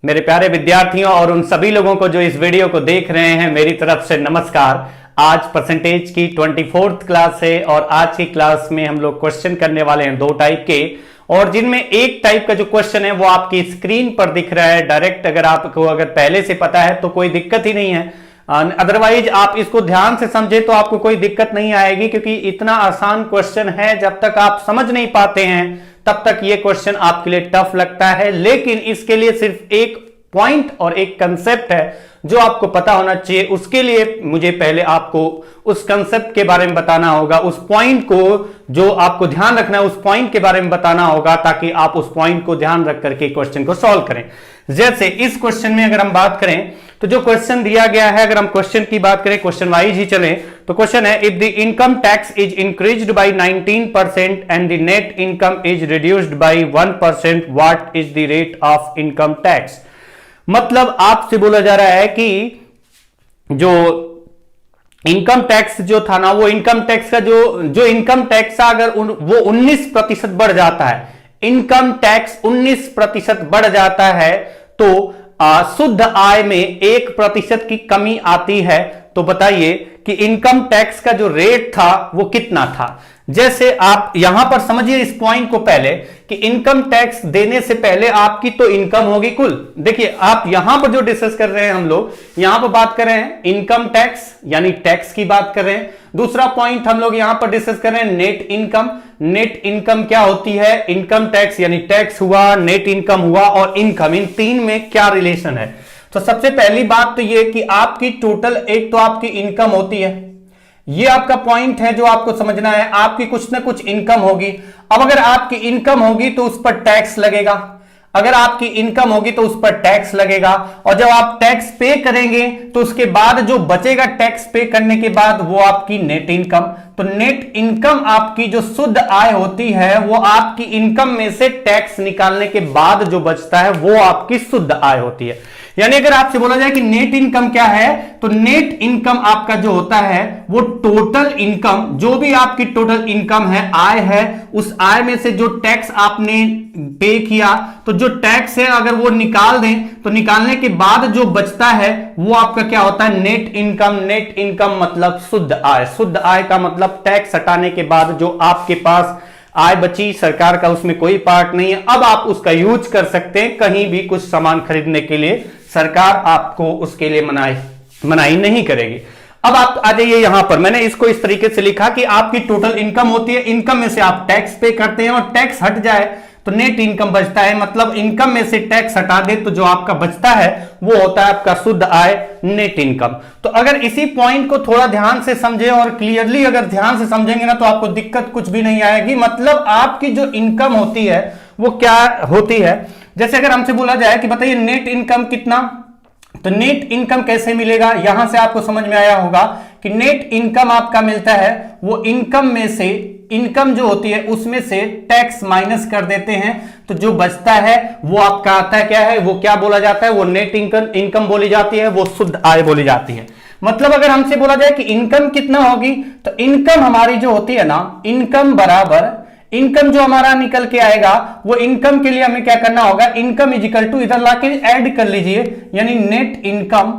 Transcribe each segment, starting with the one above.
मेरे प्यारे विद्यार्थियों और उन सभी लोगों को जो इस वीडियो को देख रहे हैं, मेरी तरफ से नमस्कार। आज परसेंटेज की 24th क्लास है और आज की क्लास में हम लोग क्वेश्चन करने वाले हैं दो टाइप के, और जिनमें एक टाइप का जो क्वेश्चन है वो आपकी स्क्रीन पर दिख रहा है डायरेक्ट। अगर पहले से पता है तो कोई दिक्कत ही नहीं है, अदरवाइज आप इसको ध्यान से समझे तो आपको कोई दिक्कत नहीं आएगी, क्योंकि इतना आसान क्वेश्चन है। जब तक आप समझ नहीं पाते हैं तब तक ये क्वेश्चन आपके लिए टफ लगता है, लेकिन इसके लिए सिर्फ एक पॉइंट और एक कंसेप्ट है जो आपको पता होना चाहिए। उसके लिए मुझे पहले आपको उस कंसेप्ट के बारे में बताना होगा, उस पॉइंट को जो आपको ध्यान रखना है उस पॉइंट के बारे में बताना होगा, ताकि आप उस पॉइंट को ध्यान रख करके क्वेश्चन को सॉल्व करें। जैसे इस क्वेश्चन में अगर हम बात करें तो जो क्वेश्चन दिया गया है, अगर हम क्वेश्चन की बात करें, क्वेश्चन वाइज ही चलें, तो क्वेश्चन है, if the income tax is increased by 19% and the net income is reduced by 1%, what is the rate of income tax. मतलब आपसे बोला जा रहा है कि जो इनकम टैक्स जो था ना, वो इनकम टैक्स का जो इनकम टैक्स अगर वो 19% बढ़ जाता है, इनकम टैक्स 19% बढ़ जाता है तो शुद्ध आय में 1% की कमी आती है। तो बताइए कि इनकम टैक्स का जो रेट था वो कितना था। जैसे आप यहां पर समझिए इस पॉइंट को पहले कि इनकम टैक्स देने से पहले आपकी तो इनकम होगी कुल। देखिए आप यहां पर जो डिस्कस कर रहे हैं, हम लोग यहां पर बात कर रहे हैं इनकम टैक्स यानी टैक्स की बात कर रहे हैं। दूसरा पॉइंट हम लोग यहां पर डिस्कस कर रहे हैं नेट इनकम। नेट इनकम क्या होती है? इनकम टैक्स यानी टैक्स हुआ, नेट इनकम हुआ और इनकम, इन तीन में क्या रिलेशन है। तो सबसे पहली बात तो ये कि आपकी टोटल एक तो आपकी इनकम होती है, ये आपका पॉइंट है जो आपको समझना है। आपकी कुछ ना कुछ इनकम होगी। अब अगर आपकी इनकम होगी तो उस पर टैक्स लगेगा, अगर आपकी इनकम होगी तो उस पर टैक्स लगेगा, और जब आप टैक्स पे करेंगे तो उसके बाद जो बचेगा टैक्स पे करने के बाद वो आपकी नेट इनकम। तो नेट इनकम आपकी जो शुद्ध आय होती है वो आपकी इनकम में से टैक्स निकालने के बाद जो बचता है वो आपकी शुद्ध आय होती है। यानी अगर आपसे बोला जाए कि नेट इनकम क्या है, तो नेट इनकम आपका जो होता है वो टोटल इनकम, जो भी आपकी टोटल इनकम है, आय है, उस आय में से जो टैक्स आपने पे किया, तो जो टैक्स है अगर वो निकाल दें तो निकालने के बाद जो बचता है वो आपका क्या होता है? Net income. नेट इनकम मतलब शुद्ध आय। शुद्ध आय का मतलब टैक्स हटाने के बाद जो आपके पास आय बची, सरकार का उसमें कोई पार्ट नहीं है, अब आप उसका यूज कर सकते हैं कहीं भी कुछ सामान खरीदने के लिए। सरकार आपको उसके लिए मनाही नहीं करेगी। अब आप आ जाइए यहां पर, मैंने इसको इस तरीके से लिखा कि आपकी टोटल इनकम होती है, इनकम में से आप टैक्स पे करते हैं और टैक्स हट जाए तो नेट इनकम बचता है। मतलब इनकम में से टैक्स हटा दे तो जो आपका बचता है वो होता है आपका शुद्ध आय, नेट इनकम। तो अगर इसी पॉइंट को थोड़ा ध्यान से समझे और क्लियरली अगर ध्यान से समझेंगे ना तो आपको दिक्कत कुछ भी नहीं आएगी। मतलब आपकी जो इनकम होती है वो क्या होती है। जैसे अगर हमसे बोला जाए कि बताइए नेट इनकम कितना, तो नेट इनकम कैसे मिलेगा, यहां से आपको समझ में आया होगा कि नेट इनकम आपका मिलता है वो इनकम में से, इनकम जो होती है उसमें से टैक्स माइनस कर देते हैं, तो जो बचता है वो आपका आता है क्या है, वो क्या बोला जाता है, वो नेट इनकम बोली जाती है, वो शुद्ध आय बोली जाती है। मतलब अगर हमसे बोला जाए कि इनकम कितना होगी, तो इनकम हमारी जो होती है ना, इनकम बराबर, इनकम जो हमारा निकल के आएगा वो इनकम के लिए हमें क्या करना होगा, इनकम इज इक्वल टू, इधर लाके ऐड कर लीजिए, यानी नेट इनकम।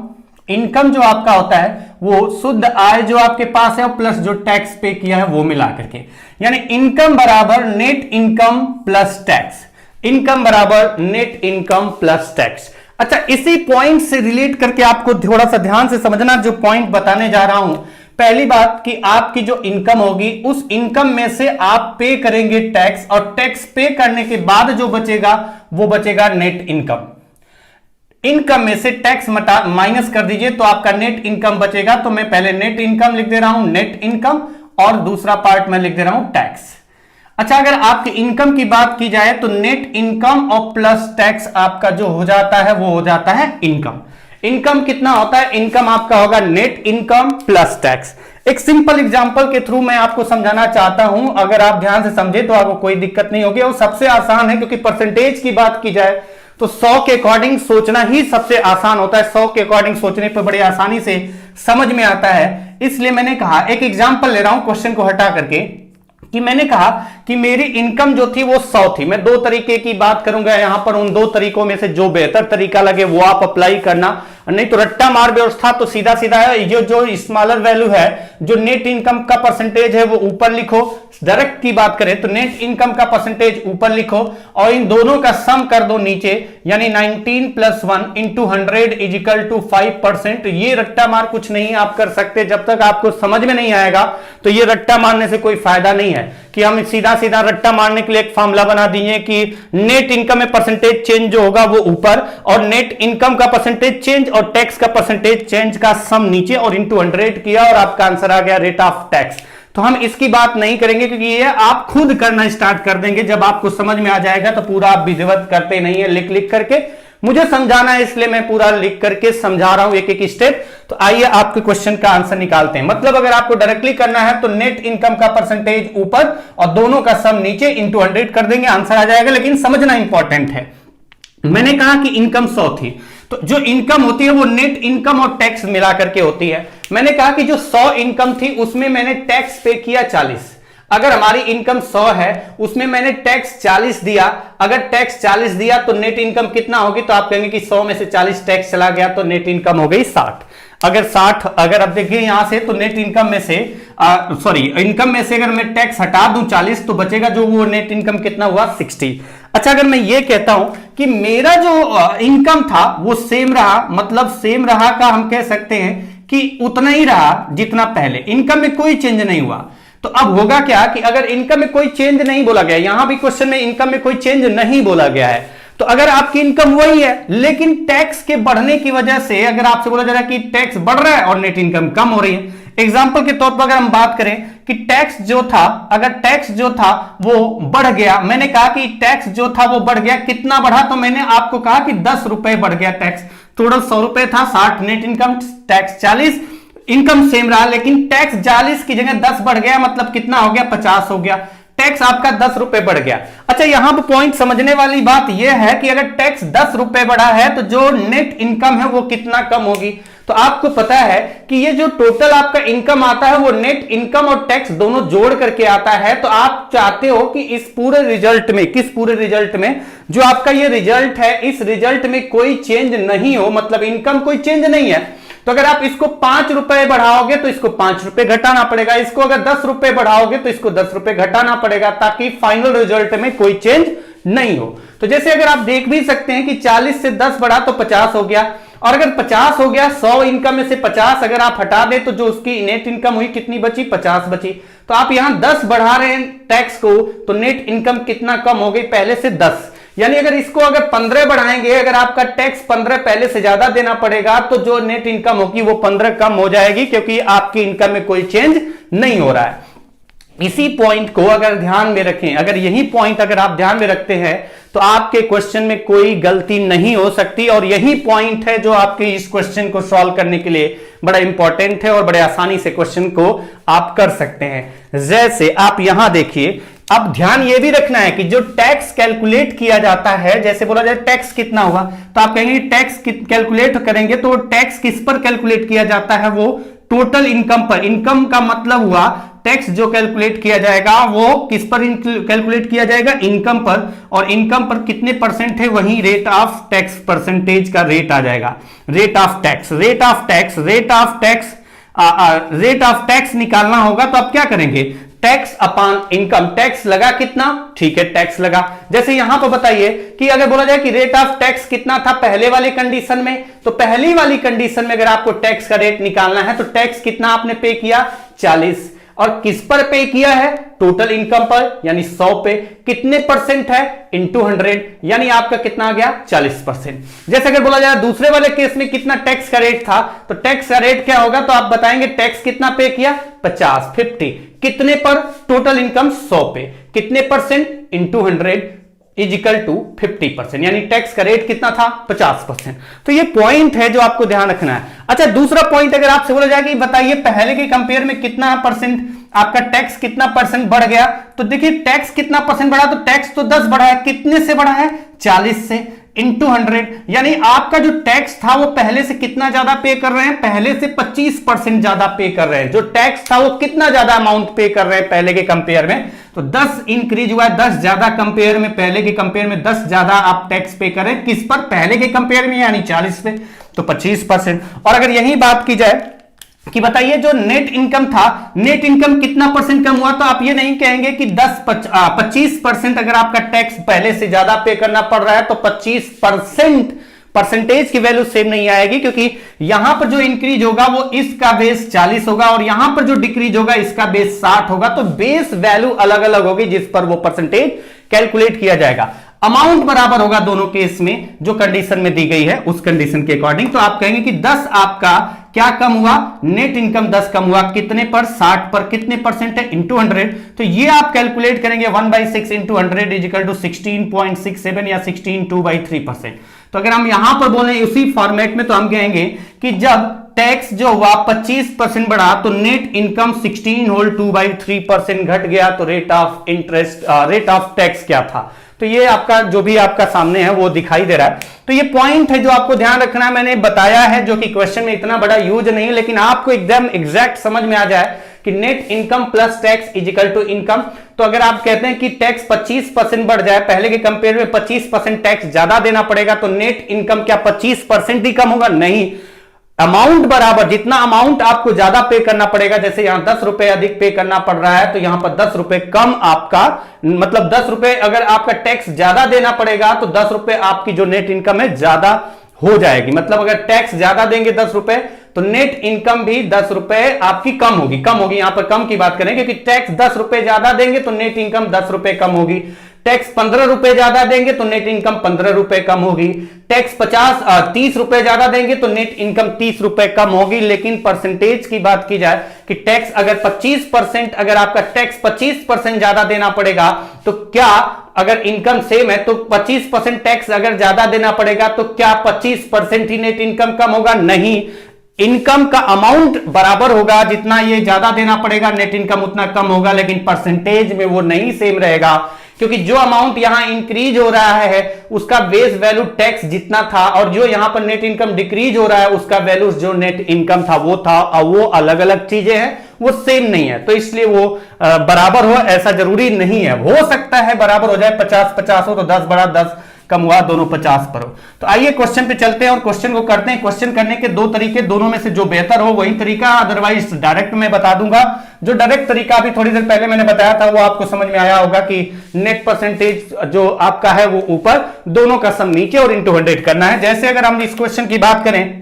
इनकम जो आपका होता है वो शुद्ध आय जो आपके पास है प्लस जो टैक्स पे किया है वो मिला करके, यानी इनकम बराबर net income plus tax. Income बराबर नेट इनकम प्लस टैक्स। अच्छा, इसी पॉइंट से रिलेट करके आपको थोड़ा सा ध्यान से समझना जो पॉइंट बताने जा रहा हूं। पहली बात कि आपकी जो इनकम होगी उस इनकम में से आप पे करेंगे टैक्स, और टैक्स पे करने के बाद जो बचेगा वो बचेगा नेट इनकम। इनकम में से टैक्स माइनस कर दीजिए तो आपका नेट इनकम बचेगा। तो मैं पहले नेट इनकम लिख दे रहा हूं, नेट इनकम, और दूसरा पार्ट में लिख दे रहा हूं टैक्स। अच्छा, अगर आपकी इनकम की बात की जाए तो नेट इनकम और प्लस टैक्स आपका जो हो जाता है वो हो जाता है इनकम। इनकम कितना होता है? इनकम आपका होगा नेट इनकम प्लस टैक्स। एक सिंपल एग्जांपल के थ्रू मैं आपको समझाना चाहता हूं, अगर आप ध्यान से समझे तो आपको कोई दिक्कत नहीं होगी, और सबसे आसान है क्योंकि परसेंटेज की बात की जाए तो 100 के अकॉर्डिंग सोचना ही सबसे आसान होता है। 100 के अकॉर्डिंग सोचने पर बड़ी आसानी से समझ में आता है, इसलिए मैंने कहा एक एग्जांपल ले रहा हूं क्वेश्चन को हटा करके कि मैंने कहा कि मेरी इनकम जो थी वो 100 थी। मैं दो तरीके की बात करूंगा यहां पर, उन दो तरीकों में से जो बेहतर तरीका लगे वो आप अप्लाई करना, नहीं तो रट्टा मार व्यवस्था तो सीधा सीधा है। ये जो स्मॉलर वैल्यू है, जो नेट इनकम का परसेंटेज है वो ऊपर लिखो। डायरेक्ट की बात करें तो नेट इनकम का परसेंटेज ऊपर लिखो और इन दोनों का सम कर दो नीचे, यानी 19 + 1 × 100 = 5%। ये रट्टा मार कुछ नहीं आप कर सकते, जब तक आपको समझ में नहीं आएगा तो ये रट्टा मारने से कोई फायदा नहीं है कि हम सीधा सीधा रट्टा मारने के लिए एक फॉर्मूला बना दिए कि नेट इनकम में परसेंटेज चेंज जो होगा वो ऊपर, और नेट इनकम का परसेंटेज चेंज और टैक्स का परसेंटेज चेंज का सम नीचे, और × 100 किया और आपका आंसर आ गया रेट ऑफ टैक्स। तो हम इसकी बात नहीं करेंगे क्योंकि ये आप खुद करना स्टार्ट कर देंगे, जब आपको समझ में आ जाएगा तो पूरा आप विधिवत करते नहीं है लिख लिख करके, मुझे समझाना है इसलिए मैं पूरा लिख करके समझा रहा हूं एक एक स्टेप। तो आइए आपके क्वेश्चन का आंसर निकालते हैं। मतलब अगर आपको डायरेक्टली करना है तो नेट इनकम का परसेंटेज ऊपर और दोनों का सम नीचे × 100 कर देंगे, आंसर आ जाएगा। लेकिन समझना इंपॉर्टेंट है, मैंने कहा कि इनकम 100 थी, तो जो इनकम होती है वो नेट इनकम और टैक्स मिला करके होती है। मैंने कहा कि जो 100 इनकम थी उसमें मैंने टैक्स पे किया 40। अगर हमारी इनकम 100 है उसमें मैंने टैक्स 40 दिया, अगर टैक्स 40 दिया तो नेट इनकम कितना होगी, तो आप कहेंगे कि 100 में से 40 टैक्स चला गया तो नेट इनकम हो गई 60। अगर 60, अगर अब देखिए यहां से तो नेट इनकम में से इनकम में से अगर मैं टैक्स हटा दूं 40 तो बचेगा जो वो नेट इनकम कितना हुआ 60। अच्छा, अगर मैं ये कहता हूं कि मेरा जो इनकम था वो सेम रहा, मतलब सेम रहा का हम कह सकते हैं कि उतना ही रहा जितना पहले, इनकम में कोई चेंज नहीं हुआ। तो अब होगा क्या कि अगर इनकम में कोई चेंज नहीं बोला गया, यहां भी क्वेश्चन में इनकम में कोई चेंज नहीं बोला गया है, तो अगर आपकी इनकम वही है लेकिन टैक्स के बढ़ने की वजह से अगर आपसे बोला जा रहा है कि टैक्स बढ़ रहा है और नेट इनकम कम हो रही है, एग्जाम्पल के तौर पर अगर हम बात करें कि टैक्स जो था, अगर टैक्स जो था वो बढ़ गया, मैंने कहा कि टैक्स जो था वो बढ़ गया, कितना बढ़ा, तो मैंने आपको कहा कि 10 रुपए बढ़ गया टैक्स। टोटल 100 रुपए था, 60 net income, tax 40, income same रहा लेकिन टैक्स 40 की जगह 10 बढ़ गया, मतलब कितना हो गया 50 हो गया, टैक्स आपका 10 रुपए बढ़ गया। अच्छा, यहां पर पॉइंट समझने वाली बात यह है कि अगर टैक्स 10 रुपए बढ़ा है तो जो नेट इनकम है वो कितना कम होगी। तो आपको पता है कि ये जो टोटल आपका इनकम आता है वो नेट इनकम और टैक्स दोनों जोड़ करके आता है। तो आप चाहते हो कि इस पूरे रिजल्ट में, किस पूरे रिजल्ट में, जो आपका ये रिजल्ट है इस रिजल्ट में कोई चेंज नहीं हो, मतलब इनकम कोई चेंज नहीं है। तो अगर आप इसको 5 रुपए बढ़ाओगे तो इसको 5 रुपए घटाना पड़ेगा, इसको अगर 10 रुपए बढ़ाओगे तो इसको 10 रुपए घटाना पड़ेगा, ताकि फाइनल रिजल्ट में कोई चेंज नहीं हो। तो जैसे अगर आप देख भी सकते हैं कि 40 से 10 बढ़ा तो 50 हो गया, और अगर 50 हो गया, 100 इनकम में से 50 अगर आप हटा दे तो जो उसकी नेट इनकम हुई कितनी बची, 50 बची। तो आप यहां 10 बढ़ा रहे हैं टैक्स को, तो नेट इनकम कितना कम हो गई, पहले से 10। यानी अगर इसको अगर 15 बढ़ाएंगे, अगर आपका टैक्स 15 पहले से ज्यादा देना पड़ेगा तो जो नेट इनकम होगी वो 15 कम हो जाएगी, क्योंकि आपकी इनकम में कोई चेंज नहीं हो रहा है। इसी पॉइंट को अगर ध्यान में रखें, अगर यही पॉइंट अगर आप ध्यान में रखते हैं तो आपके क्वेश्चन में कोई गलती नहीं हो सकती, और यही पॉइंट है जो आपके इस क्वेश्चन को सॉल्व करने के लिए बड़ा इंपॉर्टेंट है और बड़े आसानी से क्वेश्चन को आप कर सकते हैं। जैसे आप यहां देखिए, अब ध्यान यह भी रखना है कि जो टैक्स कैलकुलेट किया जाता है, जैसे बोला जाए टैक्स कितना हुआ, तो आप कहेंगे टैक्स कैलकुलेट करेंगे तो टैक्स किस पर कैलकुलेट किया जाता है, वो टोटल इनकम पर। इनकम का मतलब हुआ टैक्स जो कैलकुलेट किया जाएगा वो किस पर कैलकुलेट किया जाएगा, इनकम पर, और इनकम पर कितने परसेंट है वही रेट ऑफ टैक्स परसेंटेज का रेट आ जाएगा। Rate of tax, rate of tax, rate of tax, rate of tax निकालना होगा तो आप क्या करेंगे, टैक्स अपॉन इनकम। टैक्स लगा कितना, ठीक है टैक्स लगा। जैसे यहां पर बताइए कि अगर बोला जाए कि रेट ऑफ टैक्स कितना था पहले वाली कंडीशन में, तो पहली वाली कंडीशन में अगर आपको टैक्स का रेट निकालना है तो टैक्स कितना आपने पे किया, 40, और किस पर पे किया है, टोटल इनकम पर, यानी 100 पे। कितने परसेंट है, × 100, यानी आपका कितना आ गया 40%। जैसे अगर बोला जाए दूसरे वाले केस में कितना टैक्स का रेट था, तो टैक्स का रेट क्या होगा, तो आप बताएंगे टैक्स कितना पे किया, 50, कितने पर, टोटल इनकम 100 पे, कितने परसेंट, × 100 = 50%, यानी टैक्स का रेट कितना था, 50%। तो ये पॉइंट है जो आपको ध्यान रखना है। अच्छा, दूसरा पॉइंट अगर आपसे बोला जाए कि बताइए पहले के कंपेयर में कितना परसेंट आपका टैक्स कितना परसेंट बढ़ गया, तो देखिए टैक्स कितना परसेंट बढ़ा, तो टैक्स तो 10 बढ़ा है, कितने से बढ़ा है, 40 से। इंटू 100, यानी आपका जो टैक्स था वो पहले से कितना ज्यादा पे कर रहे हैं, पहले से 25% ज्यादा पे कर रहे हैं। जो टैक्स था वो कितना ज्यादा अमाउंट पे कर रहे हैं पहले के कंपेयर में, तो 10 इंक्रीज हुआ है, 10 ज्यादा कंपेयर में, पहले के कंपेयर में 10 ज्यादा आप टैक्स पे करें, किस पर, पहले के कंपेयर में, यानी 40 पे, तो 25%। और अगर यही बात की जाए कि बताइए जो नेट इनकम था, नेट इनकम कितना परसेंट कम हुआ, तो आप ये नहीं कहेंगे कि 25% अगर आपका टैक्स पहले से ज्यादा पे करना पड़ रहा है तो 25% परसेंटेज की वैल्यू सेम नहीं आएगी, क्योंकि यहां पर जो इंक्रीज होगा वो इसका बेस 40 होगा और यहां पर जो डिक्रीज होगा इसका बेस 60 होगा, तो बेस वैल्यू अलग अलग होगी जिस पर वो परसेंटेज कैलकुलेट किया जाएगा। अमाउंट बराबर होगा दोनों केस में, जो कंडीशन में दी गई है उस कंडीशन के अकॉर्डिंग। तो आप कहेंगे कि 10 आपका क्या कम हुआ, नेट इनकम 10 कम हुआ, कितने पर, 60 पर, कितने परसेंट है, इंटू 100। तो ये आप कैलकुलेट करेंगे 1/6 इंटू 100 इजिकल टू 16.67 या 16/2/3%। तो अगर हम यहां पर बोलें उसी फॉर्मेट में, तो हम कहेंगे कि जब टैक्स जो हुआ 25% बढ़ा तो नेट इनकम 16/2/3% घट गया, तो rate of interest, rate of tax क्या था। तो ये आपका जो भी आपका सामने है वो दिखाई दे रहा है। तो ये पॉइंट है जो आपको ध्यान रखना है, मैंने बताया है, जो कि क्वेश्चन में इतना बड़ा यूज नहीं है, लेकिन आपको एकदम एग्जैक्ट समझ में आ जाए कि net income plus tax is equal to income. तो अगर आप कहते हैं कि टैक्स 25% बढ़ जाए, पहले के कंपेयर में 25% टैक्स ज्यादा देना पड़ेगा, तो नेट इनकम क्या 25% ही कम होगा, नहीं, अमाउंट बराबर, जितना अमाउंट आपको ज्यादा पे करना पड़ेगा, जैसे यहां 10 रुपए अधिक पे करना पड़ रहा है, तो यहां पर 10 रुपए कम आपका, मतलब 10 रुपए अगर आपका टैक्स ज्यादा देना पड़ेगा तो 10 रुपए आपकी जो नेट इनकम है ज्यादा हो जाएगी। मतलब अगर टैक्स ज्यादा देंगे 10 रुपए तो नेट इनकम भी 10 रुपए आपकी कम होगी, कम होगी, यहां पर कम की बात करें, क्योंकि टैक्स 10 रुपए ज्यादा देंगे तो नेट इनकम 10 रुपए कम होगी, टैक्स 15 रुपए ज्यादा देंगे तो नेट इनकम 15 रुपए कम होगी, टैक्स 30 रुपए ज्यादा देंगे तो नेट इनकम 30 रुपए कम होगी। लेकिन परसेंटेज की बात की जाए कि टैक्स अगर 25%, अगर आपका टैक्स 25% ज्यादा देना पड़ेगा, तो क्या अगर इनकम सेम है तो 25% टैक्स अगर ज्यादा देना पड़ेगा तो क्या 25% ही नेट इनकम कम होगा, नहीं, इनकम का अमाउंट बराबर होगा, जितना ये ज्यादा देना पड़ेगा नेट इनकम उतना कम होगा, लेकिन परसेंटेज में वो नहीं सेम रहेगा, क्योंकि जो अमाउंट यहां इंक्रीज हो रहा है उसका बेस वैल्यू टैक्स जितना था, और जो यहां पर नेट इनकम डिक्रीज हो रहा है उसका वैल्यू जो नेट इनकम था वो था, और वो अलग अलग चीजें हैं, वो सेम नहीं है, तो इसलिए वो बराबर हो ऐसा जरूरी नहीं है। हो सकता है बराबर हो जाए, 50-50 हो तो 10 बढ़ा 10 कम हुआ, दोनों 50 पर हो। तो आइए क्वेश्चन पे चलते हैं और क्वेश्चन को करते हैं। क्वेश्चन करने के दो तरीके, दोनों में से जो बेहतर हो वही तरीका, अदरवाइज डायरेक्ट मैं बता दूंगा। जो डायरेक्ट तरीका अभी थोड़ी देर पहले मैंने बताया था वो आपको समझ में आया होगा कि नेट परसेंटेज जो आपका है वो ऊपर, दोनों का सम नीचे और इंटू 100 करना है। जैसे अगर हम इस क्वेश्चन की बात करें,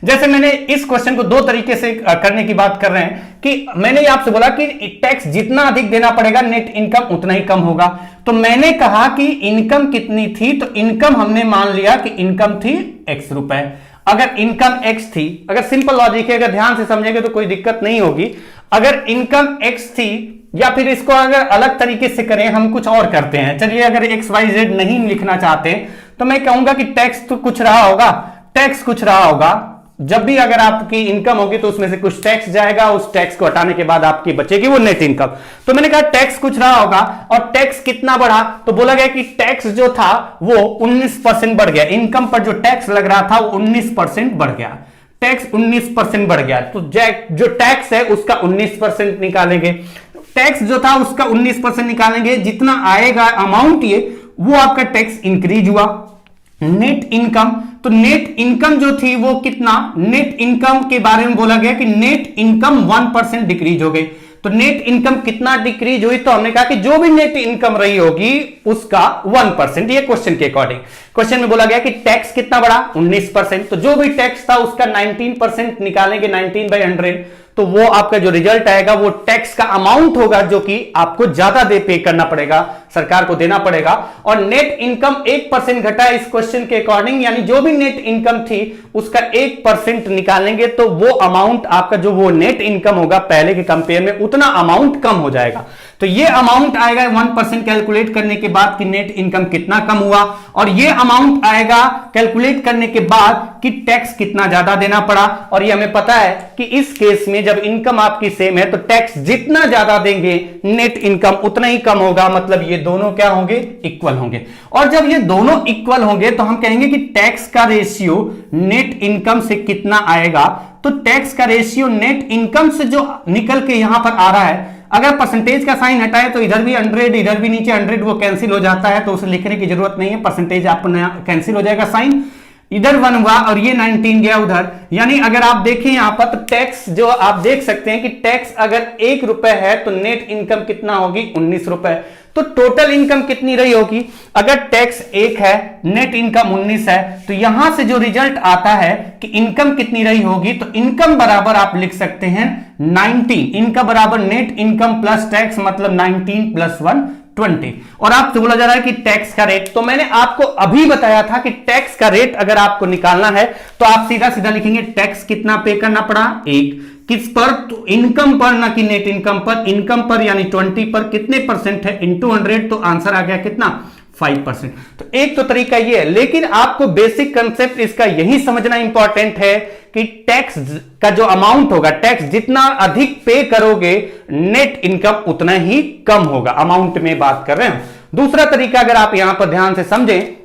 जैसे मैंने इस क्वेश्चन को दो तरीके से करने की बात कर रहे हैं कि मैंने आपसे बोला कि टैक्स जितना अधिक देना पड़ेगा नेट इनकम उतना ही कम होगा। तो मैंने कहा कि इनकम कितनी थी, तो इनकम हमने मान लिया कि इनकम थी x रुपए। अगर इनकम x थी, अगर सिंपल लॉजिक है, अगर ध्यान से समझेंगे तो कोई दिक्कत नहीं होगी। अगर इनकम x थी, या फिर इसको अगर अलग तरीके से करें, हम कुछ और करते हैं, चलिए अगर XYZ नहीं लिखना चाहते तो मैं कहूंगा कि टैक्स तो कुछ रहा होगा, टैक्स कुछ रहा होगा। जब भी अगर आपकी इनकम होगी तो उसमें से कुछ टैक्स जाएगा, उस टैक्स को हटाने के बाद आपकी बचेगी वो नेट इनकम। तो मैंने कहा टैक्स कुछ रहा होगा, और टैक्स कितना बढ़ा, तो बोला गया कि टैक्स जो था वो 19% बढ़ गया, इनकम पर जो टैक्स लग रहा था वो 19% बढ़ गया, टैक्स 19% बढ़ गया। तो जो टैक्स है उसका 19% निकालेंगे, टैक्स जो था उसका 19% निकालेंगे, जितना आएगा अमाउंट ये वो आपका टैक्स इंक्रीज हुआ। नेट इनकम, तो नेट इनकम जो थी वो कितना, नेट इनकम के बारे में बोला गया कि नेट इनकम 1% डिक्रीज हो गई। तो नेट इनकम कितना डिक्रीज हुई, तो हमने कहा कि जो भी नेट इनकम रही होगी उसका 1%, ये क्वेश्चन के अकॉर्डिंग। क्वेश्चन में बोला गया कि टैक्स कितना बढ़ा, 19%, तो जो भी टैक्स था उसका 19% निकालेंगे 19/100, तो वो आपका जो रिजल्ट आएगा वो टैक्स का अमाउंट होगा जो कि आपको ज्यादा पे करना पड़ेगा, सरकार को देना पड़ेगा। और नेट इनकम 1% घटा इस क्वेश्चन के अकॉर्डिंग, यानी जो भी नेट इनकम थी उसका 1% निकालेंगे तो वो अमाउंट आपका जो वो नेट इनकम होगा पहले के कंपेयर में उतना अमाउंट कम हो जाएगा। तो ये अमाउंट आएगा 1% कैलकुलेट करने के बाद कि नेट इनकम कितना कम हुआ, और ये अमाउंट आएगा कैलकुलेट करने के बाद कि टैक्स कितना ज्यादा देना पड़ा। और ये हमें पता है कि इस केस में जब इनकम आपकी सेम है तो टैक्स जितना ज्यादा देंगे नेट इनकम उतना ही कम होगा, मतलब ये दोनों क्या होंगे, इक्वल होंगे। और जब ये दोनों इक्वल होंगे तो हम कहेंगे कि टैक्स का रेशियो नेट इनकम से कितना आएगा। तो टैक्स का रेशियो नेट इनकम से जो निकल के यहां पर आ रहा है, अगर परसेंटेज का साइन हटाए तो इधर भी 100 इधर भी नीचे 100 वो कैंसिल हो जाता है, तो उसे लिखने की जरूरत नहीं है, परसेंटेज आपको कैंसिल हो जाएगा साइन, इधर 1 हुआ और ये 19 गया उधर। यानी अगर आप देखें यहां पर तो टैक्स जो आप देख सकते हैं कि टैक्स अगर 1 रुपए है तो नेट इनकम कितना होगी, 19 रुपए। तो टोटल इनकम कितनी रही होगी, अगर टैक्स 1 है नेट इनकम 19 है, तो यहां से जो रिजल्ट आता है कि इनकम कितनी रही होगी, तो इनकम बराबर आप लिख सकते हैं 19, इनकम बराबर नेट इनकम प्लस टैक्स, मतलब 19 + 1 20। और आपसे बोला जा रहा है कि टैक्स का रेट, तो मैंने आपको अभी बताया था कि टैक्स का रेट अगर आपको निकालना है तो आप सीधा सीधा लिखेंगे टैक्स कितना पे करना पड़ा, 1, किस पर, तो इनकम पर, ना कि नेट इनकम पर, इनकम पर यानी 20 पर कितने परसेंट है, इंटू 100, तो आंसर आ गया कितना, 5%। तो एक तो तरीका ये है, लेकिन आपको बेसिक कंसेप्ट इसका यही समझना इंपॉर्टेंट है कि टैक्स का जो अमाउंट होगा, टैक्स जितना अधिक पे करोगे नेट इनकम उतना ही कम होगा, अमाउंट में बात कर रहे हैं। दूसरा तरीका अगर आप यहां पर ध्यान से समझें,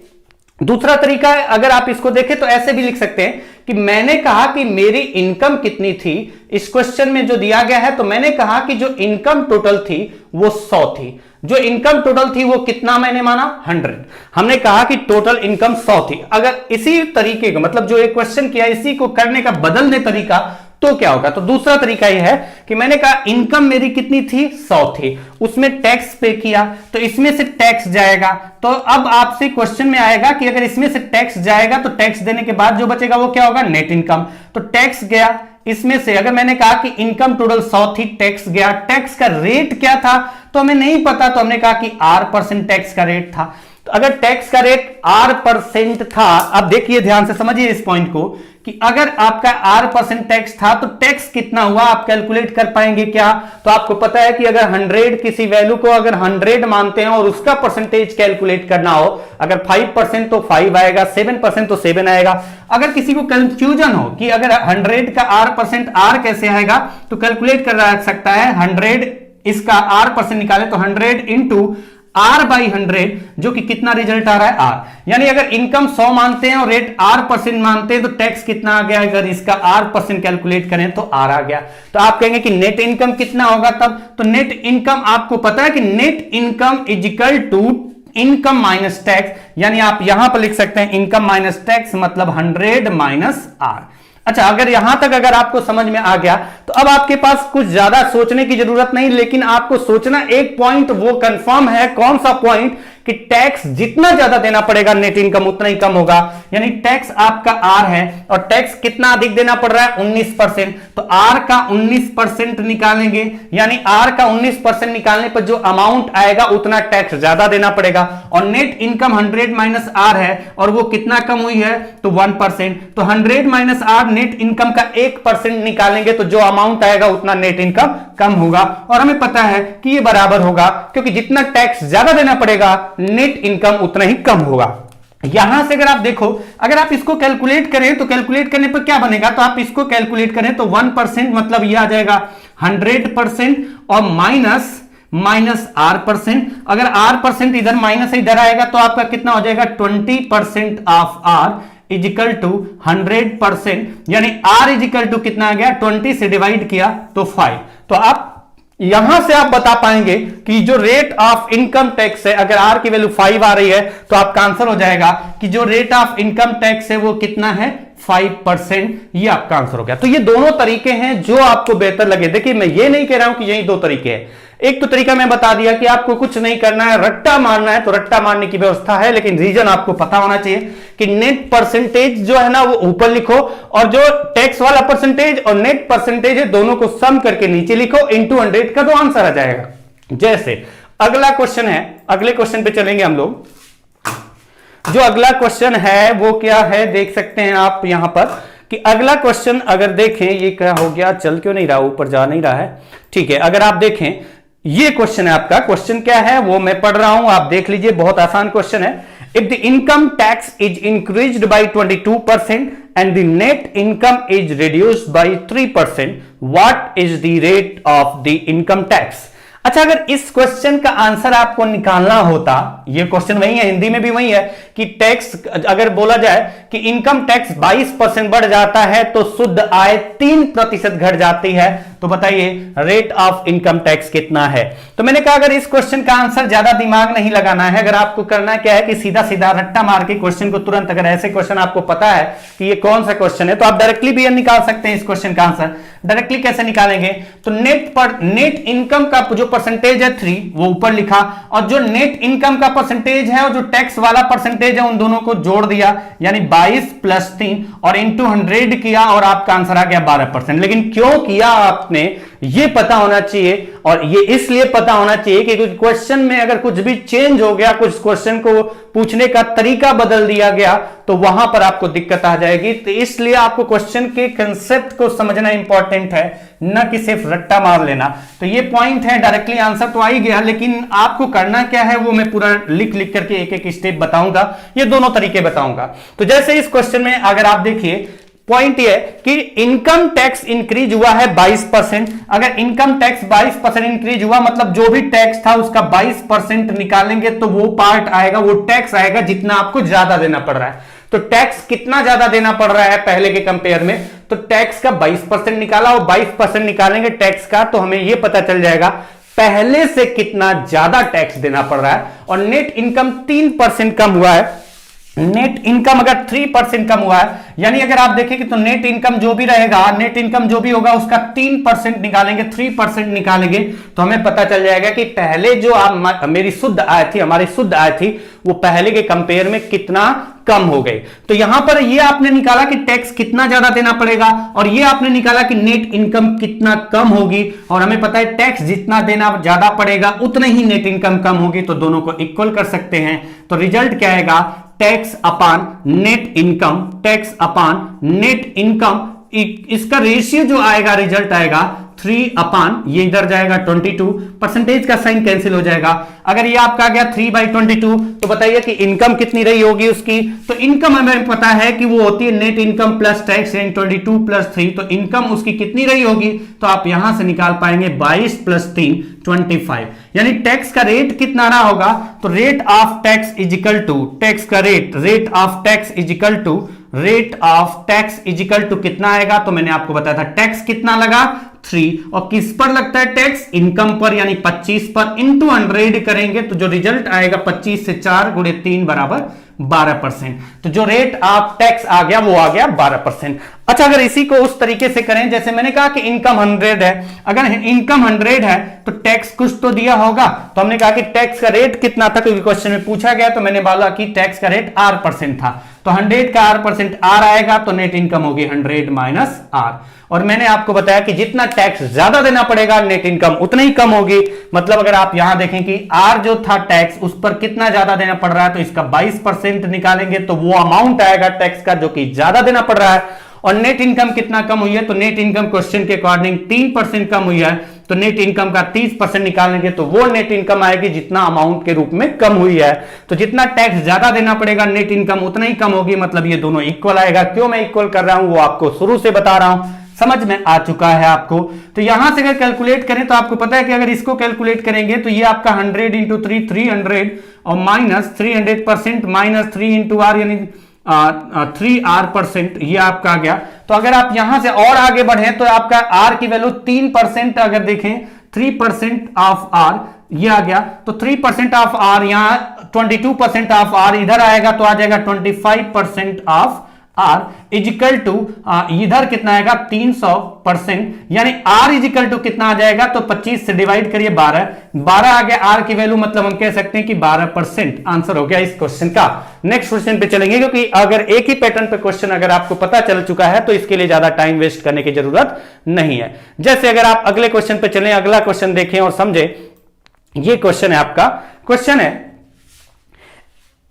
दूसरा तरीका है अगर आप इसको देखें तो ऐसे भी लिख सकते हैं कि मैंने कहा कि मेरी इनकम कितनी थी, इस क्वेश्चन में जो दिया गया है, तो मैंने कहा कि जो इनकम टोटल थी वो 100 थी, जो इनकम टोटल थी वो कितना मैंने माना, 100। हमने कहा कि टोटल इनकम 100 थी। अगर इसी तरीके का मतलब जो एक क्वेश्चन किया इसी को करने का बदलने तरीका तो क्या होगा, तो दूसरा तरीका यह है कि मैंने कहा इनकम मेरी कितनी थी, 100 थी, उसमें टैक्स पे किया तो इसमें से टैक्स जाएगा। तो अब आपसे क्वेश्चन में आएगा कि अगर इसमें से टैक्स जाएगा तो टैक्स देने के बाद जो बचेगा वो क्या होगा, नेट इनकम। तो टैक्स गया इसमें से, अगर मैंने कहा कि इनकम टोटल 100 थी, टैक्स गया, टैक्स का रेट क्या था तो हमें नहीं पता, तो हमने कहा कि R% टैक्स का रेट था। तो अगर टैक्स का रेट R% था, अब देखिए ध्यान से समझिए इस पॉइंट को कि अगर आपका R% टैक्स था तो टैक्स कितना हुआ आप कैलकुलेट कर पाएंगे क्या, तो आपको पता है कि अगर 100 किसी वैल्यू को अगर 100 मानते हैं और उसका परसेंटेज कैलकुलेट करना हो, अगर 5% तो 5 आएगा, 7% तो 7 आएगा। अगर किसी को कंफ्यूजन हो कि अगर 100 का R% R कैसे आएगा, तो कैलकुलेट कर सकता है 100 इसका R% निकाले तो 100 इंटू R/100 जो कि कितना रिजल्ट आ रहा है, R। यानी अगर इनकम 100 मानते हैं और रेट R% मानते हैं तो टैक्स कितना आ गया, अगर इसका R% कैलकुलेट करें तो R आ गया। तो आप कहेंगे कि नेट इनकम कितना होगा तब, तो नेट इनकम आपको पता है कि net income is equal to income minus tax, यानी आप यहां पर लिख सकते हैं इनकम माइनस टैक्स मतलब 100 - R। अच्छा, अगर यहां तक अगर आपको समझ में आ गया तो अब आपके पास कुछ ज्यादा सोचने की जरूरत नहीं, लेकिन आपको सोचना एक पॉइंट वो कंफर्म है, कौन सा पॉइंट, कि टैक्स जितना ज्यादा देना पड़ेगा नेट इनकम उतना ही कम होगा। यानी टैक्स आपका R है और टैक्स कितना अधिक देना पड़ रहा है, 19%, तो R का 19% निकालेंगे, यानी R का 19% निकालने पर जो अमाउंट आएगा उतना टैक्स ज्यादा देना पड़ेगा। और नेट इनकम 100 - R है और वो कितना कम हुई है, तो 1%, तो 100 - R नेट इनकम का 1% निकालेंगे तो जो अमाउंट आएगा उतना नेट इनकम कम होगा। और हमें पता है कि ये बराबर होगा, क्योंकि जितना टैक्स ज्यादा देना पड़ेगा नेट इनकम उतना ही कम होगा। यहां से अगर आप देखो, अगर आप इसको कैलकुलेट करें तो कैलकुलेट करने पर क्या बनेगा, तो आप इसको कैलकुलेट करें तो 1% मतलब ये आ जाएगा 100% और माइनस R%। अगर R% इधर माइनस इधर आएगा तो आपका कितना हो जाएगा, 20% of R is equal to 100%, यानी R इज इक्वल टू कितना आ गया, 20 से डिवाइड किया तो 5। तो आप यहां से आप बता पाएंगे कि जो रेट ऑफ इनकम टैक्स है, अगर R की वैल्यू 5 आ रही है तो आपका आंसर हो जाएगा कि जो रेट ऑफ इनकम टैक्स है वो कितना है, 5%। ये आपका आंसर हो गया। तो ये दोनों तरीके हैं जो आपको बेहतर लगे। देखिए मैं ये नहीं कह रहा हूं कि यही 2 तरीके हैं, एक तो तरीका मैं बता दिया कि आपको कुछ नहीं करना है, रट्टा मारना है तो रट्टा मारने की व्यवस्था है, लेकिन रीजन आपको पता होना चाहिए कि नेट परसेंटेज जो है ना वो ऊपर लिखो और जो टैक्स वाला परसेंटेज और नेट परसेंटेज है दोनों को सम करके नीचे लिखो इंटू 100 का, तो आंसर आ जाएगा। जैसे अगला क्वेश्चन है, अगले क्वेश्चन पे चलेंगे हम लोग। जो अगला क्वेश्चन है वो क्या है, देख सकते हैं आप यहां पर कि अगला क्वेश्चन अगर देखें, ये क्या हो गया, चल क्यों नहीं रहा, ऊपर जा नहीं रहा है, ठीक है। अगर आप देखें ये क्वेश्चन है आपका। क्वेश्चन क्या है वो मैं पढ़ रहा हूं, आप देख लीजिए, बहुत आसान क्वेश्चन है। If the income tax is increased by 22% and the net income is reduced by 3%, what is the rate of the income tax. अच्छा, अगर इस क्वेश्चन का आंसर आपको निकालना होता, ये क्वेश्चन वही है, हिंदी में भी वही है कि टैक्स, अगर बोला जाए कि इनकम टैक्स 22% बढ़ जाता है तो शुद्ध आय 3% घट जाती है, तो बताइए रेट ऑफ इनकम टैक्स कितना है। तो मैंने कहा अगर इस क्वेश्चन का आंसर ज्यादा दिमाग नहीं लगाना है, अगर आपको करना क्या है कि सीधा सीधा रट्टा मार के क्वेश्चन को तुरंत, अगर ऐसे क्वेश्चन आपको पता है कि ये कौन सा क्वेश्चन है, तो आप डायरेक्टली भी निकाल सकते हैं इस क्वेश्चन का आंसर। डायरेक्टली कैसे निकालेंगे, तो नेट इनकम का जो परसेंटेज है 3 वो ऊपर लिखा, और जो नेट इनकम का परसेंटेज है और जो टैक्स वाला परसेंटेज है उन दोनों को जोड़ दिया, यानी 22 + 3 और इंटू 100 किया और आपका आंसर आ गया 12%। लेकिन क्यों किया आपने ये पता होना चाहिए, और ये इसलिए पता होना चाहिए कि क्वेश्चन में अगर कुछ भी चेंज हो गया, कुछ क्वेश्चन को पूछने का तरीका बदल दिया गया, तो वहां पर आपको दिक्कत आ जाएगी। तो इसलिए आपको क्वेश्चन के कंसेप्ट को समझना इंपॉर्टेंट है, न कि सिर्फ रट्टा मार लेना। तो ये पॉइंट है, डायरेक्टली आंसर तो आ ही गया, लेकिन आपको करना क्या है वो मैं पूरा लिख लिख करके एक एक स्टेप बताऊंगा, ये दोनों तरीके बताऊंगा। तो जैसे इस क्वेश्चन में अगर आप देखिए, पॉइंट ये कि इनकम टैक्स इंक्रीज हुआ है 22%। अगर इनकम टैक्स 22% इंक्रीज हुआ, मतलब जो भी टैक्स था उसका 22% निकालेंगे तो वो पार्ट आएगा, वो टैक्स आएगा जितना आपको ज्यादा देना पड़ रहा है। तो टैक्स कितना ज्यादा देना पड़ रहा है पहले के कंपेयर में, तो टैक्स का 22% निकाला और 22% निकालेंगे टैक्स का, तो हमें यह पता चल जाएगा पहले से कितना ज्यादा टैक्स देना पड़ रहा है। और नेट इनकम 3% कम हुआ है, नेट इनकम अगर 3% कम हुआ है, यानी अगर आप देखेंगे तो नेट इनकम जो भी रहेगा, नेट इनकम जो भी होगा उसका 3% निकालेंगे, 3% निकालेंगे, तो हमें पता चल जाएगा कि पहले जो आप मेरी शुद्ध आय थी, हमारी शुद्ध आय थी, वो पहले के कंपेयर में कितना कम हो गई। तो यहां पर ये आपने निकाला कि टैक्स कितना ज्यादा देना पड़ेगा, और ये आपने निकाला कि नेट इनकम कितना कम होगी, और हमें पता है टैक्स जितना देना ज्यादा पड़ेगा उतना ही नेट इनकम कम होगी, तो दोनों को इक्वल कर सकते हैं। तो रिजल्ट क्या आएगा, tax upon net income, tax upon net income, इसका रेशियो जो आएगा, रिजल्ट आएगा 3 अपॉन, ये इधर जाएगा 22, परसेंटेज का साइन कैंसिल हो जाएगा। अगर ये आपका आ गया 3/22, तो बताइए कि इनकम कितनी रही होगी उसकी। तो इनकम हमें पता है कि वो होती है नेट इनकम प्लस टैक्स, 22 + 3, तो इनकम उसकी कितनी रही होगी, तो आप यहां से निकाल पाएंगे 22 + 3 25, यानी टैक्स का रेट कितना रहा होगा, तो rate of tax is equal to, tax का rate of tax is equal to, rate of tax is equal to कितना आएगा, तो मैंने आपको बताया था टैक्स कितना लगा 3, और किस पर लगता है टैक्स, इनकम पर, यानी 25 पर, इंटू 100 करेंगे तो जो रिजल्ट आएगा 25 से 4 × 3 = 12%। तो जो रेट ऑफ टैक्स आ गया वो आ गया 12%। अच्छा, अगर इसी को उस तरीके से करें, जैसे मैंने कहा कि इनकम 100 है, अगर इनकम 100 है तो टैक्स कुछ तो दिया होगा, तो हमने कहा कि टैक्स का रेट कितना था, क्योंकि क्वेश्चन में पूछा गया, तो मैंने बोला कि टैक्स का रेट R% था, तो 100 का R% R आएगा, तो नेट इनकम होगी 100 - R। और मैंने आपको बताया कि जितना टैक्स ज्यादा देना पड़ेगा नेट इनकम उतना ही कम होगी। मतलब अगर आप यहां देखें कि R जो था टैक्स, उस पर कितना ज्यादा देना पड़ रहा है, तो इसका 22% निकालेंगे तो वो अमाउंट आएगा टैक्स का जो कि ज्यादा देना पड़ रहा है। और नेट इनकम कितना कम हुई है, तो नेट इनकम क्वेश्चन के अकॉर्डिंग 3% कम हुई है, तो नेट इनकम का 30% निकालेंगे तो वो नेट इनकम आएगी जितना अमाउंट के रूप में कम हुई है। तो जितना टैक्स ज्यादा देना पड़ेगा नेट इनकम उतना ही कम होगी, मतलब ये दोनों इक्वल आएगा। क्यों मैं इक्वल कर रहा हूं वो आपको शुरू से बता रहा हूं, समझ में आ चुका है आपको। तो यहां से अगर कैलकुलेट करें तो आपको पता है कि अगर इसको कैलकुलेट करेंगे तो ये आपका 100 × 3 300, और माइनस 300% - 3 × R, यानी 3R%, ये आपका आ गया। तो अगर आप यहां से और आगे बढ़े तो आपका R की वैल्यू 3%, अगर देखें 3% ऑफ R ये आ गया, तो 3% ऑफ R, यहां 22% ऑफ R इधर आएगा तो आ जाएगा 25% ऑफ R इजिकल टू, इधर कितना आएगा 300%, यानी R इजिकल टू कितना आ जाएगा, तो 25 से डिवाइड करिए 12 आ गया R की वैल्यू, मतलब हम कह सकते हैं कि 12% आंसर हो गया इस क्वेश्चन का। नेक्स्ट क्वेश्चन पे चलेंगे, क्योंकि अगर एक ही पैटर्न पे क्वेश्चन अगर आपको पता चल चुका है तो इसके लिए ज्यादा टाइम वेस्ट करने की जरूरत नहीं है। जैसे अगर आप अगले क्वेश्चन पे चलें, अगला क्वेश्चन देखें और समझे। ये क्वेश्चन है आपका, क्वेश्चन है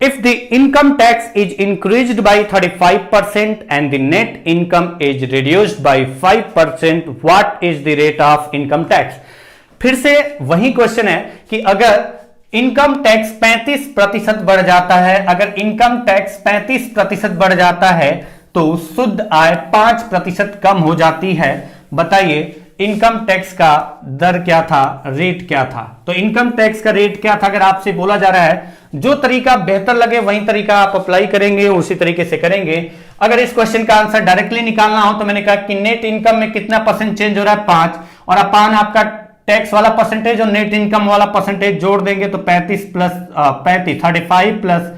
if the income tax is increased by 35% and the net income is reduced by 5%, what is the rate of income tax? फिर से वही क्वेश्चन है कि अगर इनकम टैक्स 35% बढ़ जाता है, अगर इनकम टैक्स 35% बढ़ जाता है तो शुद्ध आय 5% कम हो जाती है। बताइए इनकम टैक्स का दर क्या था, रेट क्या था? तो इनकम टैक्स का रेट क्या था? अगर आपसे बोला जा रहा है जो तरीका बेहतर लगे वही तरीका आप अप्लाई करेंगे, उसी तरीके से करेंगे। अगर इस क्वेश्चन का आंसर डायरेक्टली निकालना हो तो मैंने कहा कि नेट इनकम में कितना परसेंट चेंज हो रहा है, 5, और अपान आपका टैक्स वाला परसेंटेज और नेट इनकम वाला परसेंटेज जोड़ देंगे तो 35 प्लस 35 प्लस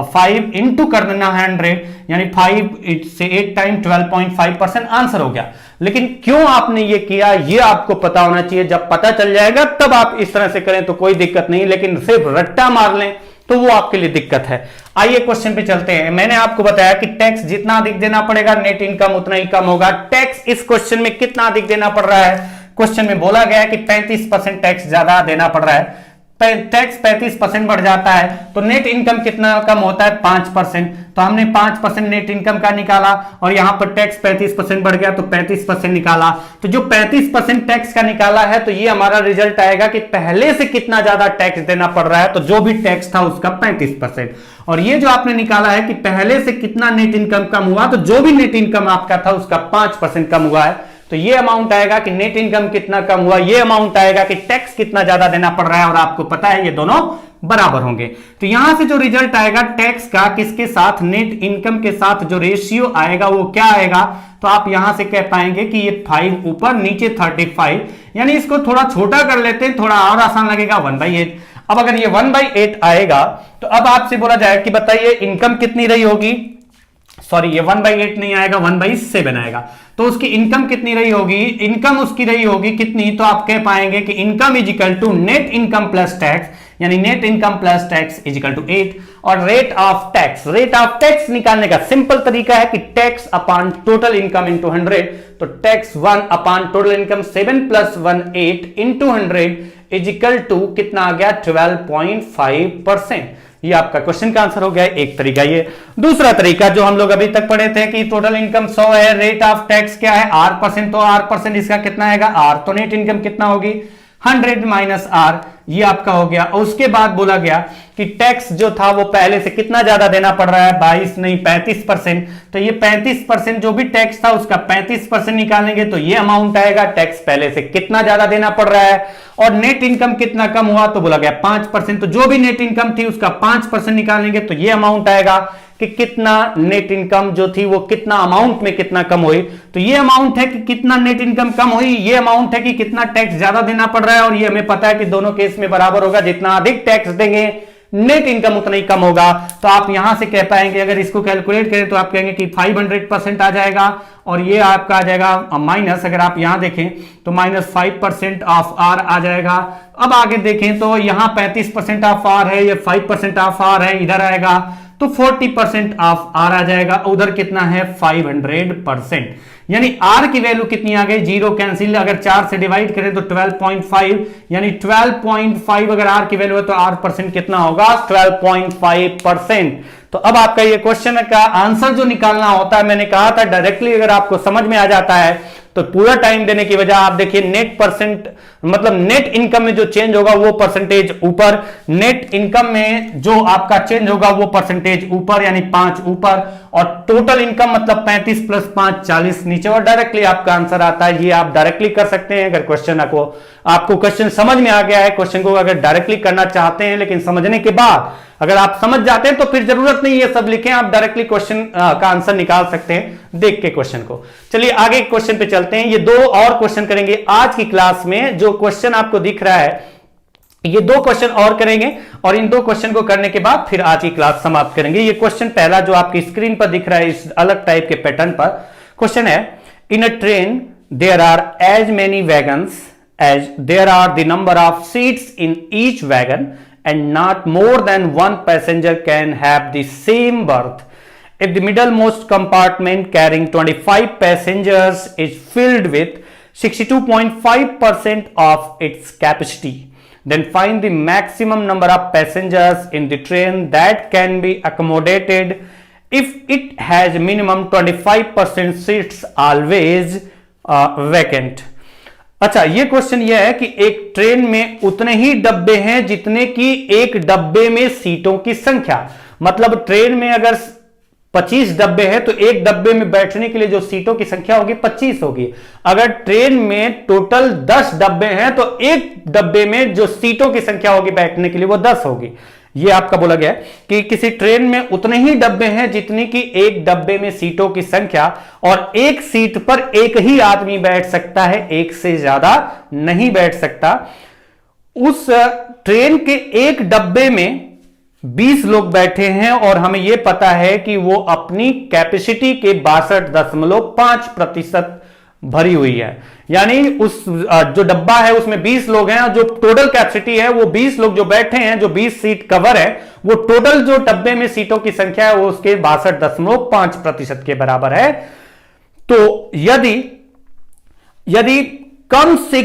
5 इंटू कर देना 100, यानी 5 से 8 टाइम 12.5% आंसर हो गया। लेकिन क्यों आपने ये किया ये आपको पता होना चाहिए। जब पता चल जाएगा तब आप इस तरह से करें तो कोई दिक्कत नहीं, लेकिन सिर्फ रट्टा मार लें तो वो आपके लिए दिक्कत है। आइए क्वेश्चन पे चलते हैं। मैंने आपको बताया कि टैक्स जितना अधिक देना पड़ेगा नेट इनकम उतना ही कम होगा। टैक्स इस क्वेश्चन में कितना अधिक देना पड़ रहा है? क्वेश्चन में बोला गया है कि 35% टैक्स ज्यादा देना पड़ रहा है। टैक्स 35% बढ़ जाता है तो नेट इनकम कितना कम होता है? 5%। तो हमने 5% नेट इनकम का निकाला और यहां पर टैक्स 35% बढ़ गया तो 35% निकाला। तो जो 35% टैक्स का निकाला है तो ये हमारा रिजल्ट आएगा कि पहले से कितना ज्यादा टैक्स देना पड़ रहा है। तो जो भी टैक्स था उसका 35%, और ये जो आपने निकाला है कि पहले से कितना नेट इनकम कम हुआ, तो जो भी नेट इनकम आपका था उसका 5% कम हुआ है। तो ये अमाउंट आएगा कि नेट इनकम कितना कम हुआ, ये अमाउंट आएगा कि टैक्स कितना ज्यादा देना पड़ रहा है, और आपको पता है ये दोनों बराबर होंगे। तो यहां से जो रिजल्ट आएगा टैक्स का किसके साथ, नेट इनकम के साथ जो रेशियो आएगा वो क्या आएगा? तो आप यहां से कह पाएंगे कि ये 5 ऊपर नीचे 35, यानी इसको थोड़ा छोटा कर लेते हैं, थोड़ा और आसान लगेगा, 1/8। अब अगर ये 1/8 आएगा तो अब आपसे बोला जाए कि बताइए इनकम कितनी रही होगी, सॉरी ये 1/8 नहीं आएगा, 1/7 आएगा। तो उसकी इनकम कितनी रही होगी? इनकम उसकी रही होगी कितनी? तो आप कह पाएंगे कि income is equal to net income plus tax, यानी net income plus tax is equal to 8। और रेट ऑफ टैक्स निकालने का सिंपल तरीका है कि tax upon total income into 100। तो tax 1 upon total income 7 plus 1 8 into 100 is equal to कितना आ गया? 12.5%। ये आपका क्वेश्चन का आंसर हो गया। एक तरीका ये। दूसरा तरीका जो हम लोग अभी तक पढ़े थे कि टोटल इनकम 100 है, रेट ऑफ टैक्स क्या है? R%। तो R% इसका कितना आएगा? R। तो नेट इनकम कितना होगी? 100 माइनस R, ये आपका हो गया। और उसके बाद बोला गया कि टैक्स जो था वो पहले से कितना ज्यादा देना पड़ रहा है? 22 नहीं 35%। तो ये 35% जो भी टैक्स था उसका 35% निकालेंगे तो ये अमाउंट आएगा टैक्स पहले से कितना ज्यादा देना पड़ रहा है। और नेट इनकम कितना कम हुआ? तो बोला गया 5%। तो जो भी नेट इनकम थी उसका 5% निकालेंगे तो ये अमाउंट आएगा कि कितना नेट इनकम जो थी वो कितना अमाउंट में कितना कम हुई। तो ये अमाउंट है कि कितना नेट इनकम कम हुई, ये अमाउंट है कि कितना टैक्स ज्यादा देना पड़ रहा है। और ये हमें पता है कि दोनों केस में बराबर होगा, जितना अधिक टैक्स देंगे नेट इनकम उतना ही कम होगा। तो आप यहां से कह पाएंगे, अगर इसको कैलकुलेट करें तो आप कहेंगे कि 500% आ जाएगा, और ये आपका आ जाएगा माइनस, अगर आप यहां देखें तो -5% ऑफ आर आ जाएगा। अब आगे देखें तो यहां 35% ऑफ आर है, ये 5% ऑफ आर है, इधर आएगा तो 40% ऑफ आर आ जाएगा। उधर कितना है? 500%। यानी आर की वैल्यू कितनी आ गई? 0 कैंसिल, अगर 4 से डिवाइड करें तो 12.5, यानी 12.5 अगर आर की वैल्यू है तो आर परसेंट कितना होगा? 12.5%। तो अब आपका ये क्वेश्चन का आंसर जो निकालना होता है, मैंने कहा था डायरेक्टली अगर आपको समझ में आ जाता है तो पूरा टाइम देने की वजह आप देखिए नेट परसेंट मतलब नेट इनकम में जो चेंज होगा वो परसेंटेज ऊपर, नेट इनकम में जो आपका चेंज होगा वो परसेंटेज ऊपर, यानी 5 ऊपर, और टोटल इनकम मतलब 35 प्लस 5 40 नीचे, और डायरेक्टली आपका आंसर आता है। ये आप डायरेक्टली कर सकते हैं अगर क्वेश्चन आपको क्वेश्चन समझ में आ गया है। क्वेश्चन को अगर डायरेक्टली करना चाहते हैं लेकिन समझने के बाद अगर आप समझ जाते हैं तो फिर जरूरत नहीं ये सब लिखें, आप डायरेक्टली क्वेश्चन का आंसर निकाल सकते हैं देख के क्वेश्चन को। चलिए आगे क्वेश्चन पे चलते हैं। ये 2 और क्वेश्चन करेंगे आज की क्लास में। जो क्वेश्चन आपको दिख रहा है ये 2 क्वेश्चन और करेंगे, और इन 2 क्वेश्चन को करने के बाद फिर आज की क्लास समाप्त करेंगे। ये क्वेश्चन पहला जो आपकी स्क्रीन पर दिख रहा है इस अलग टाइप के पैटर्न पर क्वेश्चन है, in a train there are as many wagons as there are the number of seats in each wagon and not more than one passenger can have the same berth. If the middlemost compartment carrying 25 passengers is filled with 62.5% of its capacity, then find the maximum number of passengers in the train that can be accommodated if it has minimum 25% seats always vacant. अच्छा, ये question ये है कि एक train में उतने ही डब्बे हैं जितने की एक डब्बे में सीटों की संख्या। मतलब ट्रेन में अगर 25 डब्बे हैं तो एक डब्बे में बैठने के लिए जो सीटों की संख्या होगी 25 होगी। अगर ट्रेन में टोटल 10 डब्बे हैं तो एक डब्बे में जो सीटों की संख्या होगी बैठने के लिए वो 10 होगी। ये आपका बोला गया है कि किसी ट्रेन में उतने ही डब्बे हैं जितनी की एक डब्बे में सीटों की संख्या, और एक सीट पर एक ही आदमी बैठ सकता है, एक से ज्यादा नहीं बैठ सकता। उस ट्रेन के एक डब्बे में 20 लोग बैठे हैं और हमें यह पता है कि वो अपनी कैपेसिटी के 62.5% भरी हुई है। यानी उस जो डब्बा है उसमें 20 लोग हैं और जो टोटल कैपेसिटी है वो 20 लोग जो बैठे हैं, जो 20 सीट कवर है, वो टोटल जो डब्बे में सीटों की संख्या है वो उसके 62.5% के बराबर है। तो यदि कम से